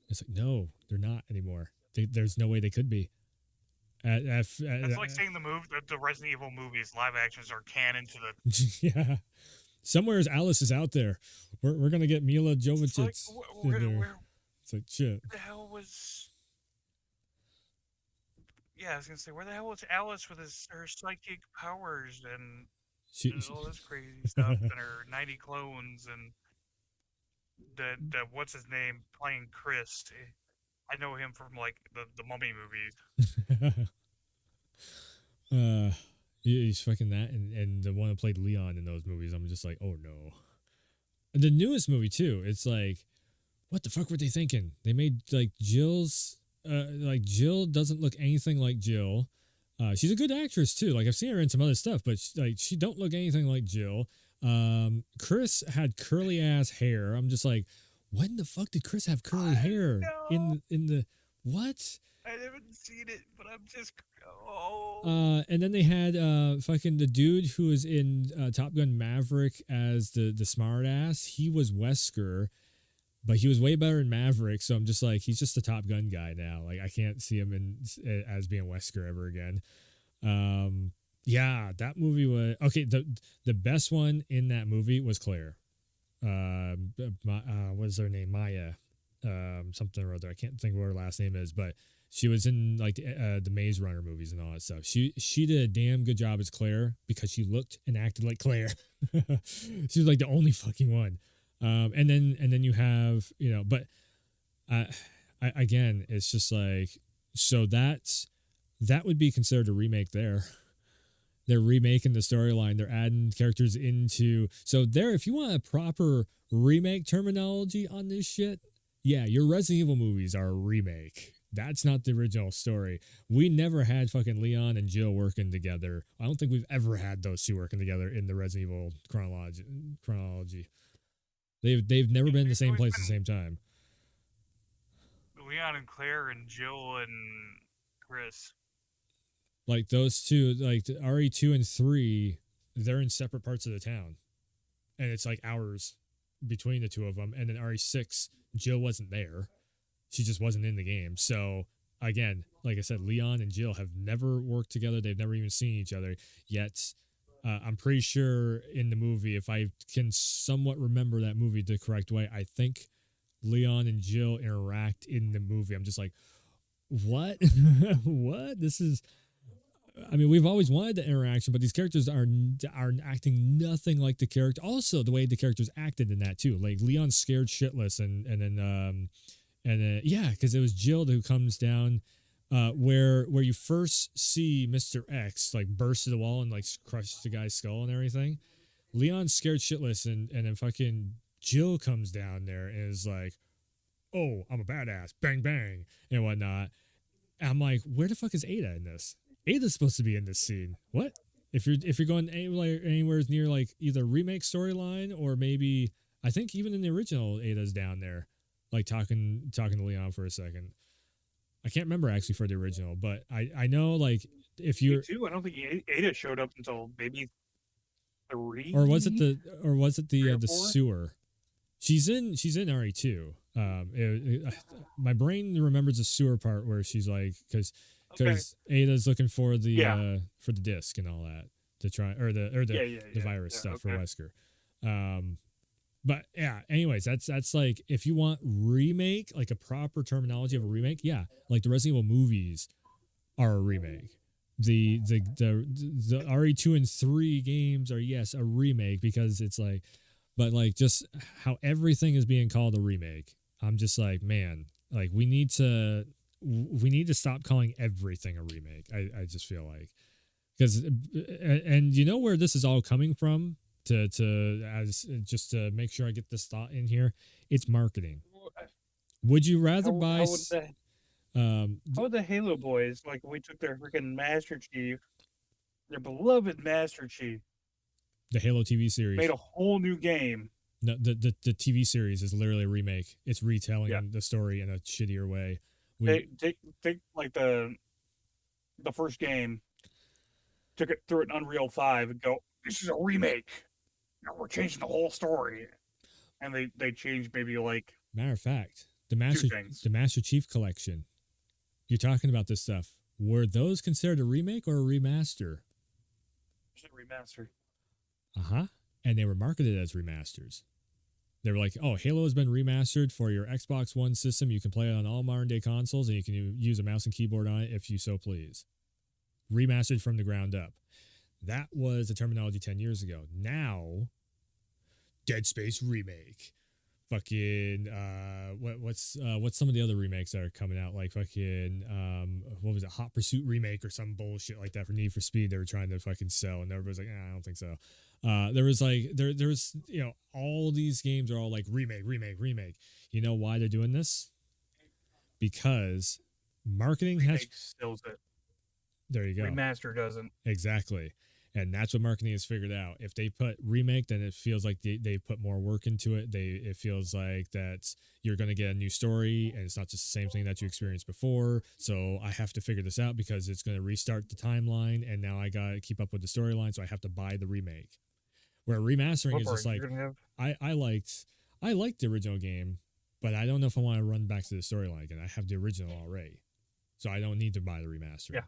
It's like, no, they're not anymore. There's no way they could be. That's like saying the Resident Evil movies live actions are canon to the yeah. Somewhere Alice is out there. We're gonna get Mila Jovovich in there. It's like shit. Where the hell was? Yeah, I was gonna say, where the hell was Alice with her psychic powers and all this crazy stuff and her 90 clones and the what's his name playing Chris? I know him from like the Mummy movies. He's fucking that, and the one that played Leon in those movies. I'm just like, oh no. The newest movie too. It's like what the fuck were they thinking? They made like like Jill doesn't look anything like Jill. She's a good actress too. Like I've seen her in some other stuff, but she don't look anything like Jill. Chris had curly ass hair. I'm just like, when the fuck did Chris have curly I hair know. in the what? I haven't seen it, but I'm just And then they had fucking the dude who was in Top Gun Maverick as the smart ass. He was Wesker, but he was way better in Maverick. So I'm just like, he's just a Top Gun guy now. Like I can't see him as being Wesker ever again. Yeah, that movie was okay. The best one in that movie was Claire. What's her name? Maya, something or other. I can't think of what her last name is, but she was in like the Maze Runner movies and all that stuff. She did a damn good job as Claire because she looked and acted like Claire. She was like the only fucking one. And then you have but again, it's just like so that would be considered a remake there. They're remaking the storyline. They're adding characters into. So there, if you want a proper remake terminology on this shit, yeah, your Resident Evil movies are a remake. That's not the original story. We never had fucking Leon and Jill working together. I don't think we've ever had those two working together in the Resident Evil chronology. They've never been in the It's same always place at the been same time. Leon and Claire and Jill and Chris. Like those two, like RE2 and 3, they're in separate parts of the town. And it's like hours between the two of them. And then RE6, Jill wasn't there. She just wasn't in the game. So again, like I said, Leon and Jill have never worked together. They've never even seen each other. Yet I'm pretty sure in the movie, if I can somewhat remember that movie the correct way, I think Leon and Jill interact in the movie. I'm just like, what? What? This is. I mean, we've always wanted the interaction, but these characters are acting nothing like the character. Also, the way the characters acted in that too, like Leon's scared shitless, and then yeah, because it was Jill who comes down, where you first see Mr. X like burst through the wall and like crush the guy's skull and everything. Leon's scared shitless, and then fucking Jill comes down there and is like, "Oh, I'm a badass, bang bang," and whatnot. And I'm like, where the fuck is Ada in this? Ada's supposed to be in this scene. What? If you're going anywhere near like either remake storyline or maybe I think even in the original Ada's down there, like talking to Leon for a second. I can't remember actually for the original, but I know like if Me you're too. I don't think Ada showed up until maybe or was it 3, the 3 or the 4. sewer? She's in RE2. My brain remembers the sewer part where she's like Okay. because Ada's looking Yeah. for the disc and all that to try or Yeah. Yeah. the Yeah. virus Yeah. stuff for Okay. Wesker. But yeah, anyways, that's like if you want remake, like a proper terminology of a remake, yeah, like the Resident Evil movies are a remake. The RE2 and 3 games are yes a remake because it's like but like just how everything is being called a remake. I'm just like, man, like we need to stop calling everything a remake. I just feel like because and you know where this is all coming from to as just to make sure I get this thought in here. It's marketing. Would you rather How buy how would the um how would the Halo boys like we took their freaking Master Chief, their beloved Master Chief, the Halo TV made series? a whole new game? No, the TV series is literally a remake. It's Yeah. retelling the story in a shittier way. We Take like the first game, took it through an Unreal 5 and go, this is a remake. Now we're changing the whole story. And they changed maybe like matter of fact, two things. the Master Chief collection. You're talking about this stuff. Were those considered a remake or a remaster? It's a remaster. Uh-huh. And they were marketed as remasters. They were like, oh, Halo has been remastered for your Xbox One system. You can play it on all modern day consoles and you can use a mouse and keyboard on it if you so please. Remastered from the ground up. That was the terminology 10 years ago. Now, Dead Space Remake. fucking what's some of the other remakes that are coming out, like fucking what was it, Hot Pursuit remake or some bullshit like that for Need for Speed they were trying to fucking sell, and everybody's like, I don't think so. There was like there's all these games are all like remake. You know why they're doing this? Because marketing has. Remake stills it. There you go. Remaster doesn't. Exactly. And that's what marketing has figured out. If they put remake, then it feels like they put more work into it. It feels like that you're going to get a new story, and it's not just the same thing that you experienced before. So I have to figure this out because it's going to restart the timeline, and now I got to keep up with the storyline, so I have to buy the remake. Where remastering is just like I liked the original game, but I don't know if I want to run back to the storyline again. I have the original already, so I don't need to buy the remaster. Yeah.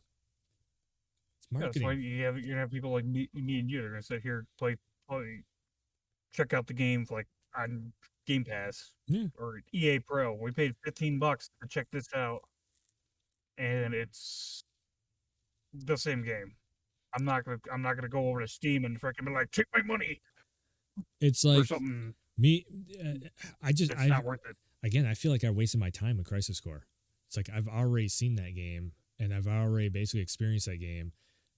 Marketing. Yeah, that's why you're gonna have people like me and you. They're gonna sit here, play, check out the games like on Game Pass or EA Pro. We paid $15 to check this out, and it's the same game. I'm not gonna go over to Steam and freaking be like, take my money. It's like something. Me, it's not worth it. Again, I feel like I wasted my time with Crisis Core. It's like I've already seen that game, and I've already basically experienced that game.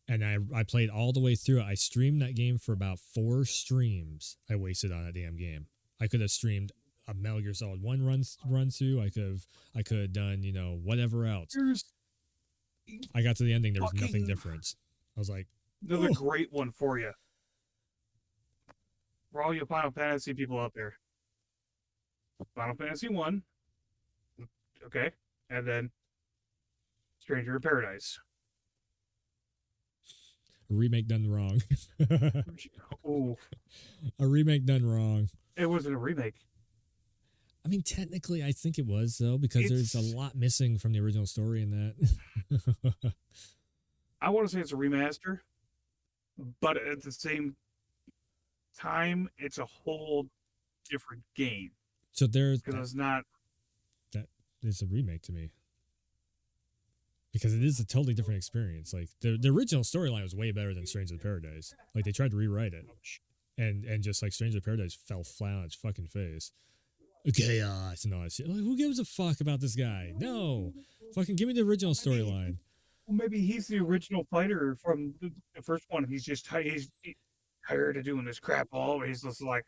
And I played all the way through it. I streamed that game for about 4 streams. I wasted on that damn game. I could have streamed a Metal Gear Solid 1 run through. I could have done, whatever else. I got to the ending, there was nothing different. I was like, there's a great one for you. For all you Final Fantasy people out there. Final Fantasy 1. Okay. And then Stranger in Paradise. A remake done wrong. Ooh. A remake done wrong. It wasn't a remake. I mean, technically, I think it was, though, because there's a lot missing from the original story in that. I want to say it's a remaster, but at the same time, it's a whole different game. So there's... Because it's not... That is a remake to me. Because it is a totally different experience. Like the original storyline was way better than Stranger in Paradise. Like they tried to rewrite it, and just like Stranger in Paradise fell flat on its fucking face. Chaos and all that shit. Like, who gives a fuck about this guy? No, fucking give me the original storyline. Well, maybe he's the original fighter from the first one. He's just he's tired of doing this crap all. He's just like,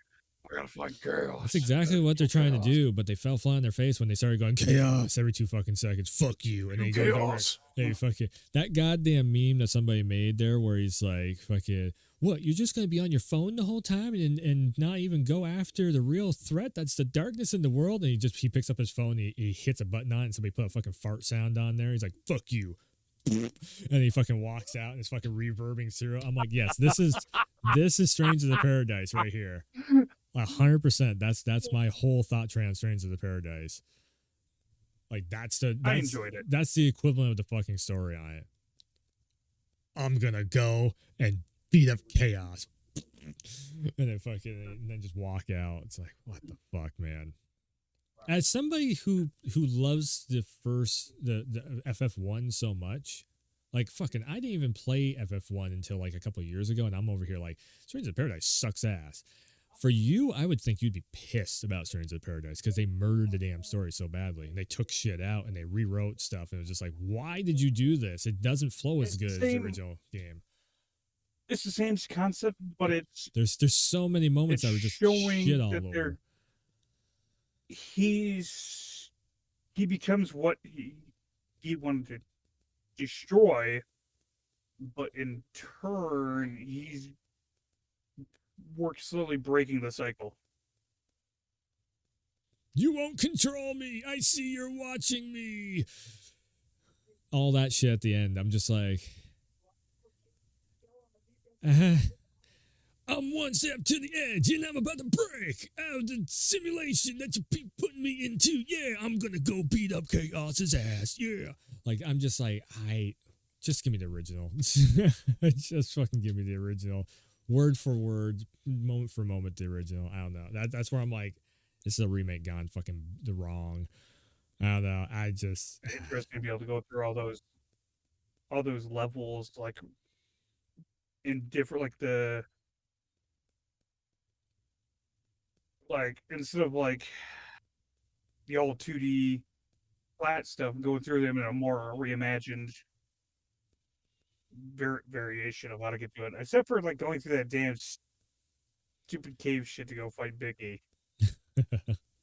we're gonna fight chaos. That's exactly what they're trying to do, but they fell flat on their face when they started going chaos every 2 fucking seconds. Fuck you, and then you go over. Hey, fucking that goddamn meme that somebody made there, where he's like, fucking, what? You're just gonna be on your phone the whole time and not even go after the real threat? That's the darkness in the world. And he picks up his phone, he hits a button on it, and somebody put a fucking fart sound on there. He's like, fuck you. And he fucking walks out and it's fucking reverbing through. I'm like, yes, this is Stranger in Paradise right here. 100%. That's my whole thought train on Stranger in Paradise. Like I enjoyed it. That's the equivalent of the fucking story on it. I'm gonna go and beat up chaos, and then just walk out. It's like, what the fuck, man. As somebody who loves the FF1 so much, like fucking, I didn't even play FF1 until like a couple of years ago, and I'm over here like, Stranger in Paradise sucks ass. For you, I would think you'd be pissed about Stranger in Paradise because they murdered the damn story so badly, and they took shit out and they rewrote stuff, and it was just like, why did you do this? It doesn't flow as good as the original game. It's the same concept, but it's there's so many moments that were just shit all over. He becomes what he wanted to destroy, but in turn he's slowly breaking the cycle. You won't control me. I see you're watching me. All that shit at the end. I'm just like, I'm one step to the edge and I'm about to break out of the simulation that you keep putting me into. Yeah, I'm gonna go beat up Chaos's ass. Yeah. Like, I'm just like, just give me the original. Just fucking give me the original. Word for word, moment for moment, the original. I don't know. That's where I'm like, this is a remake gone fucking the wrong. I don't know. It's interesting to be able to go through all those levels, like in different, like instead of like the old 2D flat stuff, going through them in a more reimagined variation of how to get to it. Except for like going through that damn stupid cave shit to go fight Bicky.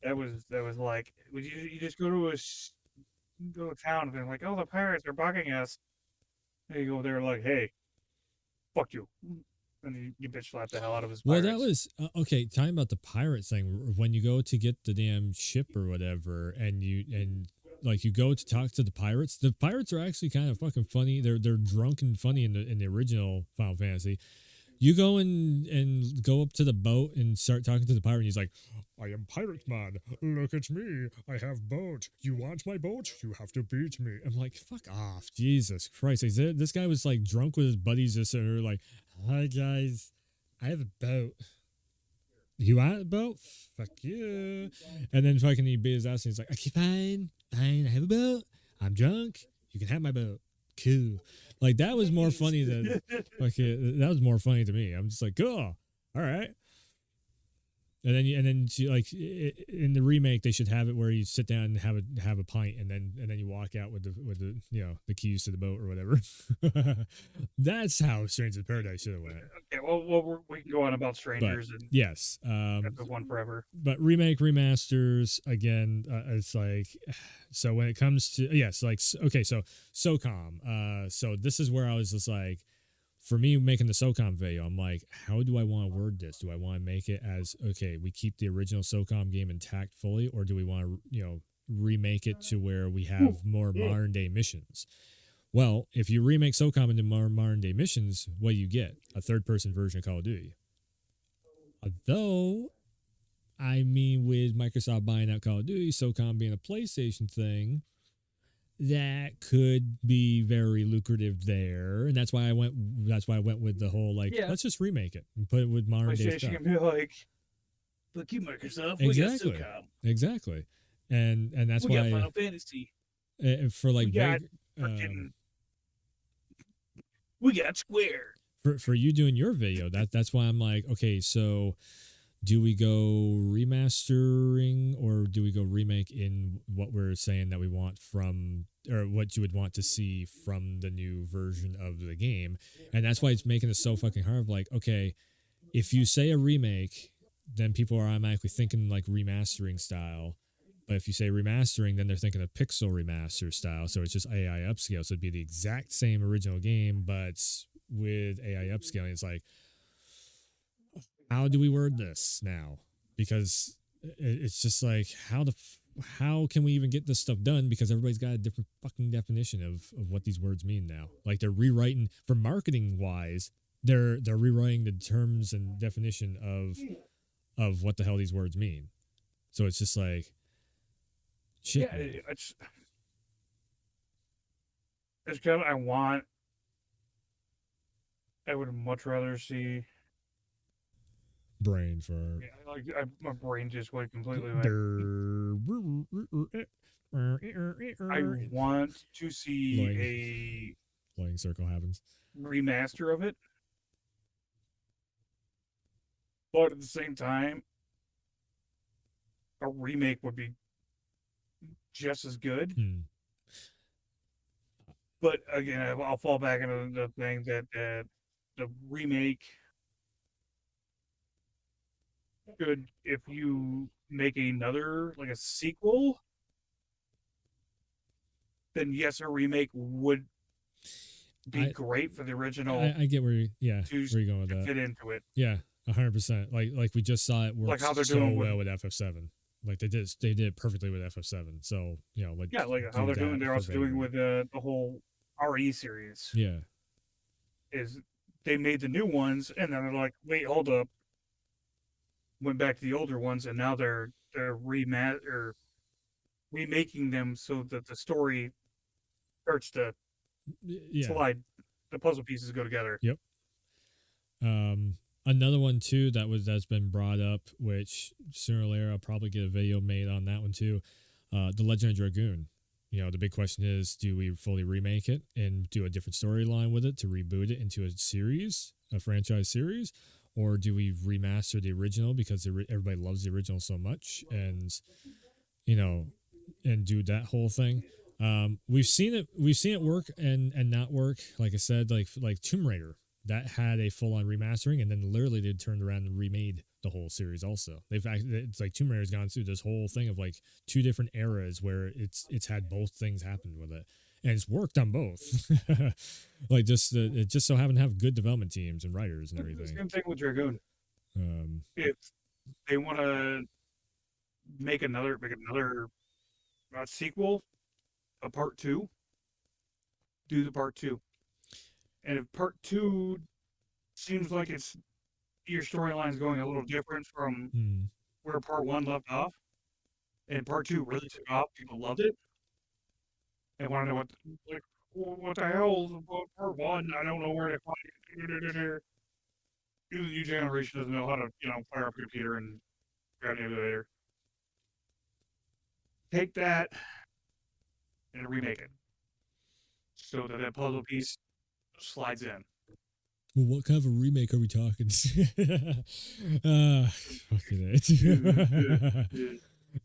That was like, would you just go to go to town and they're like, oh, the pirates are bugging us. And you go there like, hey, fuck you. And you bitch slap the hell out of his Well, pirates. that was okay. Talking about the pirate thing, when you go to get the damn ship or whatever, and like you go to talk to the pirates. The pirates are actually kind of fucking funny. They're drunk and funny in the original Final Fantasy. You go and go up to the boat and start talking to the pirate. And he's like, "I am pirate man. Look at me. I have boat. You want my boat? You have to beat me." I'm like, "Fuck off, Jesus Christ!" This guy was like drunk with his buddies. Just and they're like, "Hi guys, I have a boat. You want a boat? Fuck you." And then fucking he beat his ass and he's like, "Okay, fine, fine. I have a boat. I'm drunk. You can have my boat. Cool." Like that was more funny than like that was more funny to me. I'm just like, "Cool, all right." And then like in the remake, they should have it where you sit down and have a pint, and then you walk out with the the keys to the boat or whatever. That's how Strange in Paradise should have went. Okay, well we can go on about strangers But, and yes, one forever. But remake remasters again, it's like so when it comes to yes, like okay, so SOCOM. So this is where I was just like, for me making the SOCOM video, I'm like, how do I want to word this? Do I want to make it as, okay, we keep the original SOCOM game intact fully, or do we want to, remake it to where we have more modern day missions? Well, if you remake SOCOM into more modern day missions, what do you get? A third person version of Call of Duty. Although, I mean, with Microsoft buying out Call of Duty, SOCOM being a PlayStation thing, that could be very lucrative there, and that's why I went. That's why I went with the whole like, let's just remake it and put it with modern day stuff. Can be like, "Look, you Microsoft, exactly, we got SOCOM, exactly, and that's we why got Final Fantasy, for like we got we got Square." For you doing your video, that's why I'm like, okay, so do we go remastering or do we go remake in what we're saying that we want from, or what you would want to see from the new version of the game? And that's why it's making it so fucking hard. Like, okay, if you say a remake, then people are automatically thinking like remastering style. But if you say remastering, then they're thinking of pixel remaster style. So it's just AI upscale. So it'd be the exact same original game, but with AI upscaling. It's like, how do we word this now? Because it's just like, how can we even get this stuff done? Because everybody's got a different fucking definition of what these words mean now. Like they're rewriting for marketing wise. They're rewriting the terms and definition of what the hell these words mean. So it's just like, shit. Yeah, it's kind of I would much rather see brain for my brain just went completely like, I want to see a circle happens remaster of it, but at the same time a remake would be just as good. But again, I'll fall back into the thing that the remake should, if you make another like a sequel, then yes, a remake would be great for the original. I get where you're going with that. Fit into it. Yeah, 100%. Like we just saw it work like how they're doing well with FF7. Like they did it perfectly with FF7. So like how they're doing. They're also doing with the whole RE series. Yeah, is they made the new ones and then they're like, wait, hold up. Went back to the older ones and now they're remaking them so that the story starts to slide. The puzzle pieces go together. Yep. Another one too that's been brought up, which sooner or later I'll probably get a video made on that one too. The Legend of Dragoon. The big question is, do we fully remake it and do a different storyline with it to reboot it into a franchise series, or do we remaster the original because everybody loves the original so much, and you know, and do that whole thing. We've seen it work and not work. Like I said, like Tomb Raider that had a full on remastering, and then literally they turned around and remade the whole series. Also, it's like Tomb Raider's gone through this whole thing of like two different eras where it's had both things happen with it, and it's worked on both. Like just it just so happened to have good development teams and writers and everything. Same thing with Dragoon. Um, If they want to make another sequel, a part two, do the part two. And if part two seems like it's your storyline's going a little different from hmm. where part one left off, and part two really took off, people loved it, and want to know like what the hell is about part one? I don't know where to find it. The new generation doesn't know how to fire up a computer and grab an emulator. Take that and remake it so that that puzzle piece slides in. Well, what kind of a remake are we talking? Fucking it.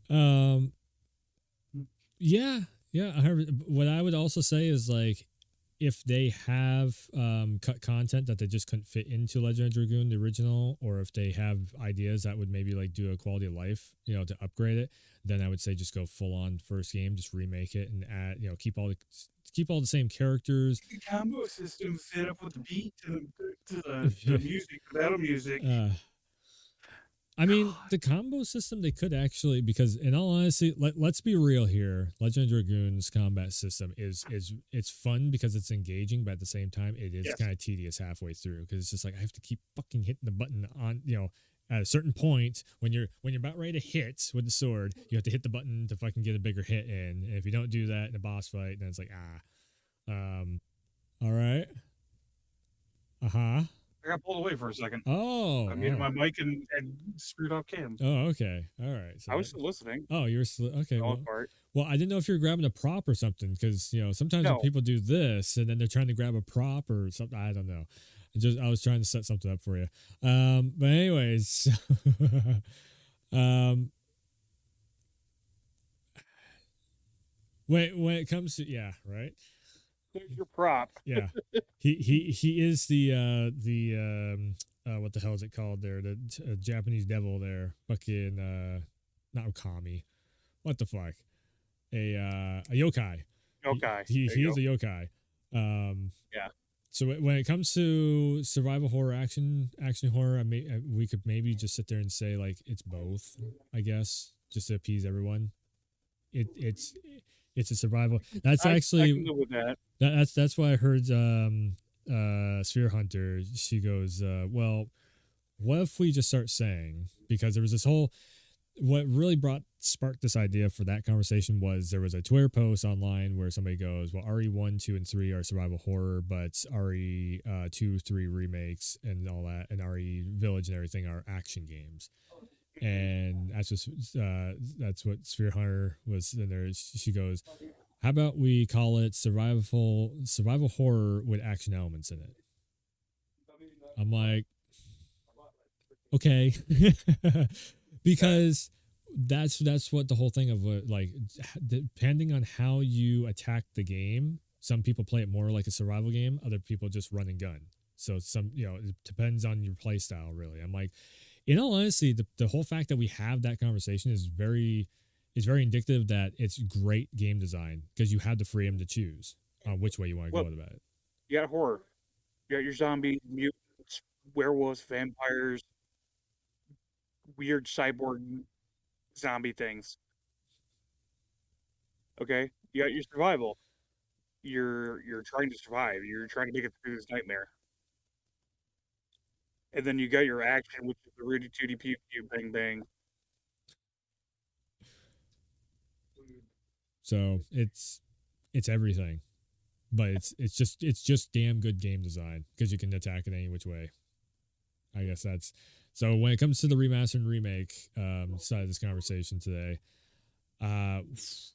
um, yeah, yeah. What I would also say is like, if they have cut content that they just couldn't fit into Legend of Dragoon, the original, or if they have ideas that would maybe like do a quality of life, to upgrade it, then I would say just go full on first game, just remake it and add, keep all the same characters. The combo system set up with the beat to the music, the battle music. I mean, the combo system they could actually, because in all honesty, let's be real here. Legend of Dragoon's combat system is it's fun because it's engaging, but at the same time, it is kind of tedious halfway through because it's just like I have to keep fucking hitting the button on at a certain point when you're about ready to hit with the sword, you have to hit the button to fucking get a bigger hit in. And if you don't do that in a boss fight, then it's like all right, I got pulled away for a second. Oh, I muted my mic and screwed off cam. Oh, okay. All right. So I was still listening. Oh, you were still okay. Well, I didn't know if you were grabbing a prop or something because sometimes when people do this and then they're trying to grab a prop or something, I don't know. I was trying to set something up for you. But anyways, when it comes to right. There's your prop. Yeah, he is the what the hell is it called there? The Japanese devil there, fucking not Okami. What the fuck? A yokai. Yokai. He is a yokai. Yeah. So when it comes to survival horror, action horror, we could maybe just sit there and say like it's both. I guess just to appease everyone. It's a survival. That's actually with that. That's why I heard Sphere Hunter. She goes, well, what if we just start saying, because there was this whole, what really sparked this idea for that conversation was there was a Twitter post online where somebody goes, well, RE1, 2, and 3 are survival horror, but RE 2, 3 remakes and all that, and RE Village and everything are action games. And that's what Sphere Hunter was in there. She goes, how about we call it survival horror with action elements in it? I'm like, okay. Because that's what the whole thing of like, depending on how you attack the game, some people play it more like a survival game, other people just run and gun. So it depends on your play style, really. I'm like, in all honesty, the whole fact that we have that conversation is very indicative that it's great game design because you have the freedom to choose on which way you want to go about it. You got horror. You got your zombies, mutants, werewolves, vampires, weird cyborg zombie things. Okay? You got your survival. You're trying to survive. You're trying to make it through this nightmare. And then you got your action, which is the Rudy Tooty Pew Pew Bang Bang. So it's everything, but it's just damn good game design because you can attack it any which way. I guess that's so. When it comes to the remaster and remake side of this conversation today, what's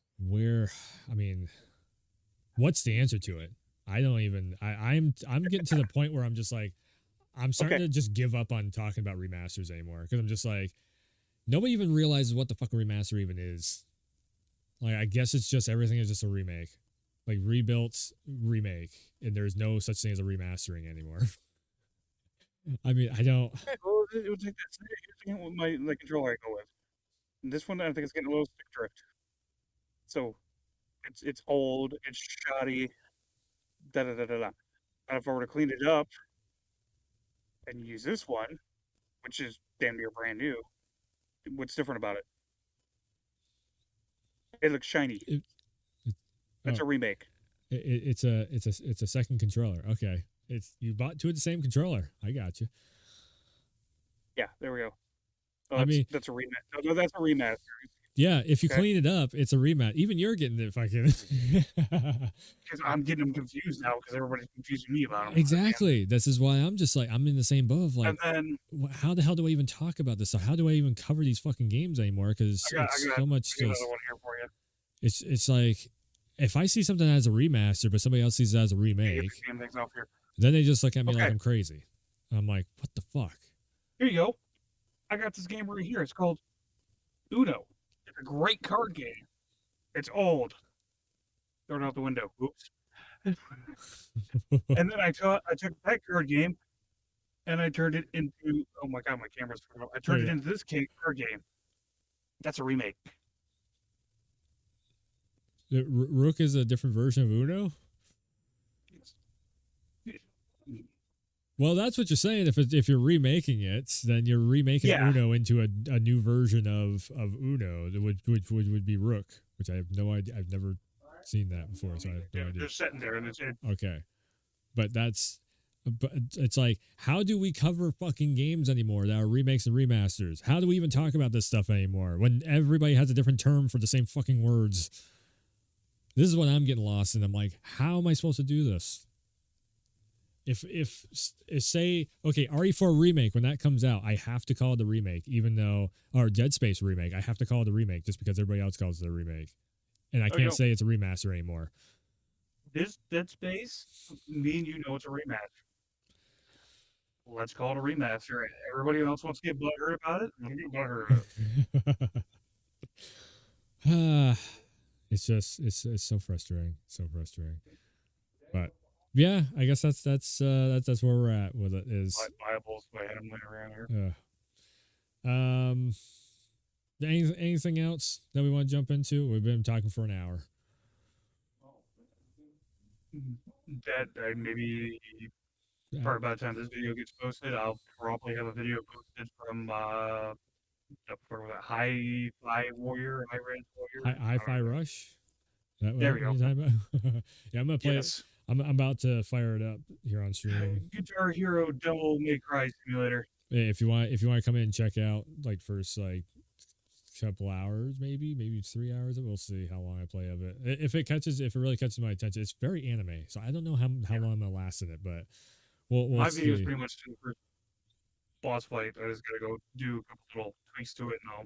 the answer to it? I don't even. I'm getting to the point where I'm just like, I'm starting Okay. to just give up on talking about remasters anymore because I'm just like, nobody even realizes what the fuck a remaster even is. Like, I guess it's just everything is just a remake, like rebuilt remake, and there's no such thing as a remastering anymore. I mean, I don't. Okay, well, it was like that. Here's what my the controller I go with. And this one, I think it's getting a little stick drift. So it's old, it's shoddy, da da da da da. And if I were to clean it up and use this one, which is damn near brand new, what's different about it? It looks shiny. It, it, It's oh, a remake. it's a second controller. Okay, it's you bought two of the same controller. I got you. Yeah, there we go. Oh, I mean, that's a remaster. No, that's a remaster. yeah, if you Okay, clean it up, it's a rematch. Even you're getting it fucking. because I'm getting them confused now because everybody's confusing me about them. Exactly. This is why I'm just like I'm in the same boat of And like, then how the hell do I even talk about this? So how do I even cover these fucking games anymore? Because it's so much I got another just one here for you. it's like if I see something as a remaster, but somebody else sees it as a You get remake, the damn things off here. then they just look at me like Okay, I'm crazy. I'm like, what the fuck? here you go. I got this game right here. It's called Uno. It's a great card game. It's old. Throw it out the window. Oops. And then I took that card game and I turned it into, oh my god, my camera's fucked up. I turned it Okay. into this card game. That's a remake. Rook is a different version of Uno. Well, that's what you're saying. If you're remaking it, then you're remaking Yeah, Uno into a new version of Uno, which would be Rook, which I have no idea. I've never seen that before, so I have no idea. they're sitting there and it's Okay, but it's like, how do we cover fucking games anymore that are remakes and remasters? How do we even talk about this stuff anymore when everybody has a different term for the same fucking words? This is what I'm getting lost in. I'm like, how am I supposed to do this? If say, okay, RE4 remake, when that comes out, I have to call it the remake, even though, or Dead Space remake, I have to call it the remake just because everybody else calls it a remake, and I oh, you can't know, say it's a remaster anymore. this Dead Space, me and you know it's a rematch. Let's call it a remaster. Everybody else wants to get butthurt about it. Let's get butthurt about it. It's so frustrating, so frustrating. But yeah, I guess that's where we're at with it. Is Bibles, I had them laying around here. um anything else that we want to jump into? We've been talking for an hour. That maybe Uh, probably by the time this video gets posted, I'll probably have a video posted from for that High Fi Warrior, High Red Warrior. I don't Hi-Fi know. Rush. Is that There what we go. you're talking about? Yeah, I'm gonna play it. Yes. I'm about to fire it up here on stream. Guitar Hero Devil May Cry Simulator. If you want to come in and check out like first like couple hours, maybe 3 hours. We'll see how long I play of it. If it really catches my attention, it's very anime. So I don't know how Yeah. long I'm gonna last in it, but we'll My video is see. pretty much the first boss fight. I just gotta go do a couple little tweaks to it and I'll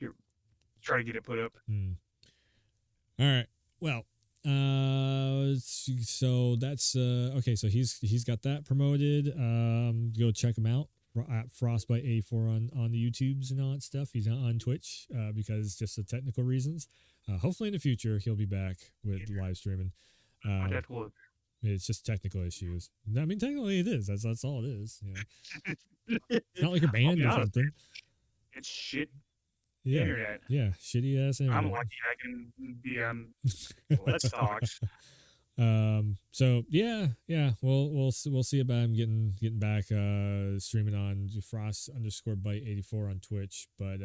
here, try to get it put up. Hmm. All right. Well, so that's okay. So he's got that promoted. Go check him out at Frostbite84 on the YouTubes and all that stuff. He's not on Twitch because just the technical reasons. Hopefully in the future he'll be back with live streaming. My dad will. It's just technical issues. I mean, technically it is. That's all it is. You know, it's not like you're I'll banned be or honest, something. it's shit Yeah, internet. yeah, shitty ass I'm internet. lucky I can be on Let's Talk. So yeah, we'll see about him getting back streaming on Frost_bite84 on Twitch, but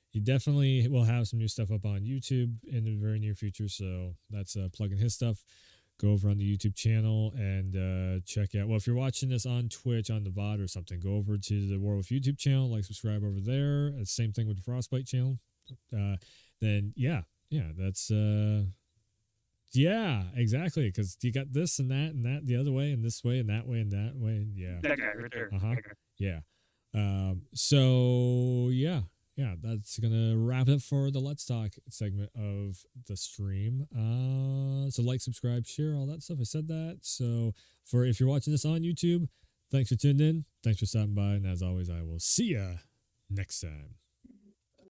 he definitely will have some new stuff up on YouTube in the very near future. So that's plugging his stuff. Go over on the YouTube channel and check out. Well, if you're watching this on Twitch on the VOD or something, go over to the Warwolf YouTube channel, like, subscribe over there. Same thing with the Frostbite channel. Then yeah, that's yeah, exactly. Because you got this and that the other way and this way and that way and that way. Yeah. That guy right there. Uh-huh. That guy. Yeah. So yeah, that's gonna wrap it up for the Let's Talk segment of the stream. So like, subscribe, share, all that stuff. I said that. So if you're watching this on YouTube, Thanks for tuning in. Thanks for stopping by. And as always, I will see ya next time.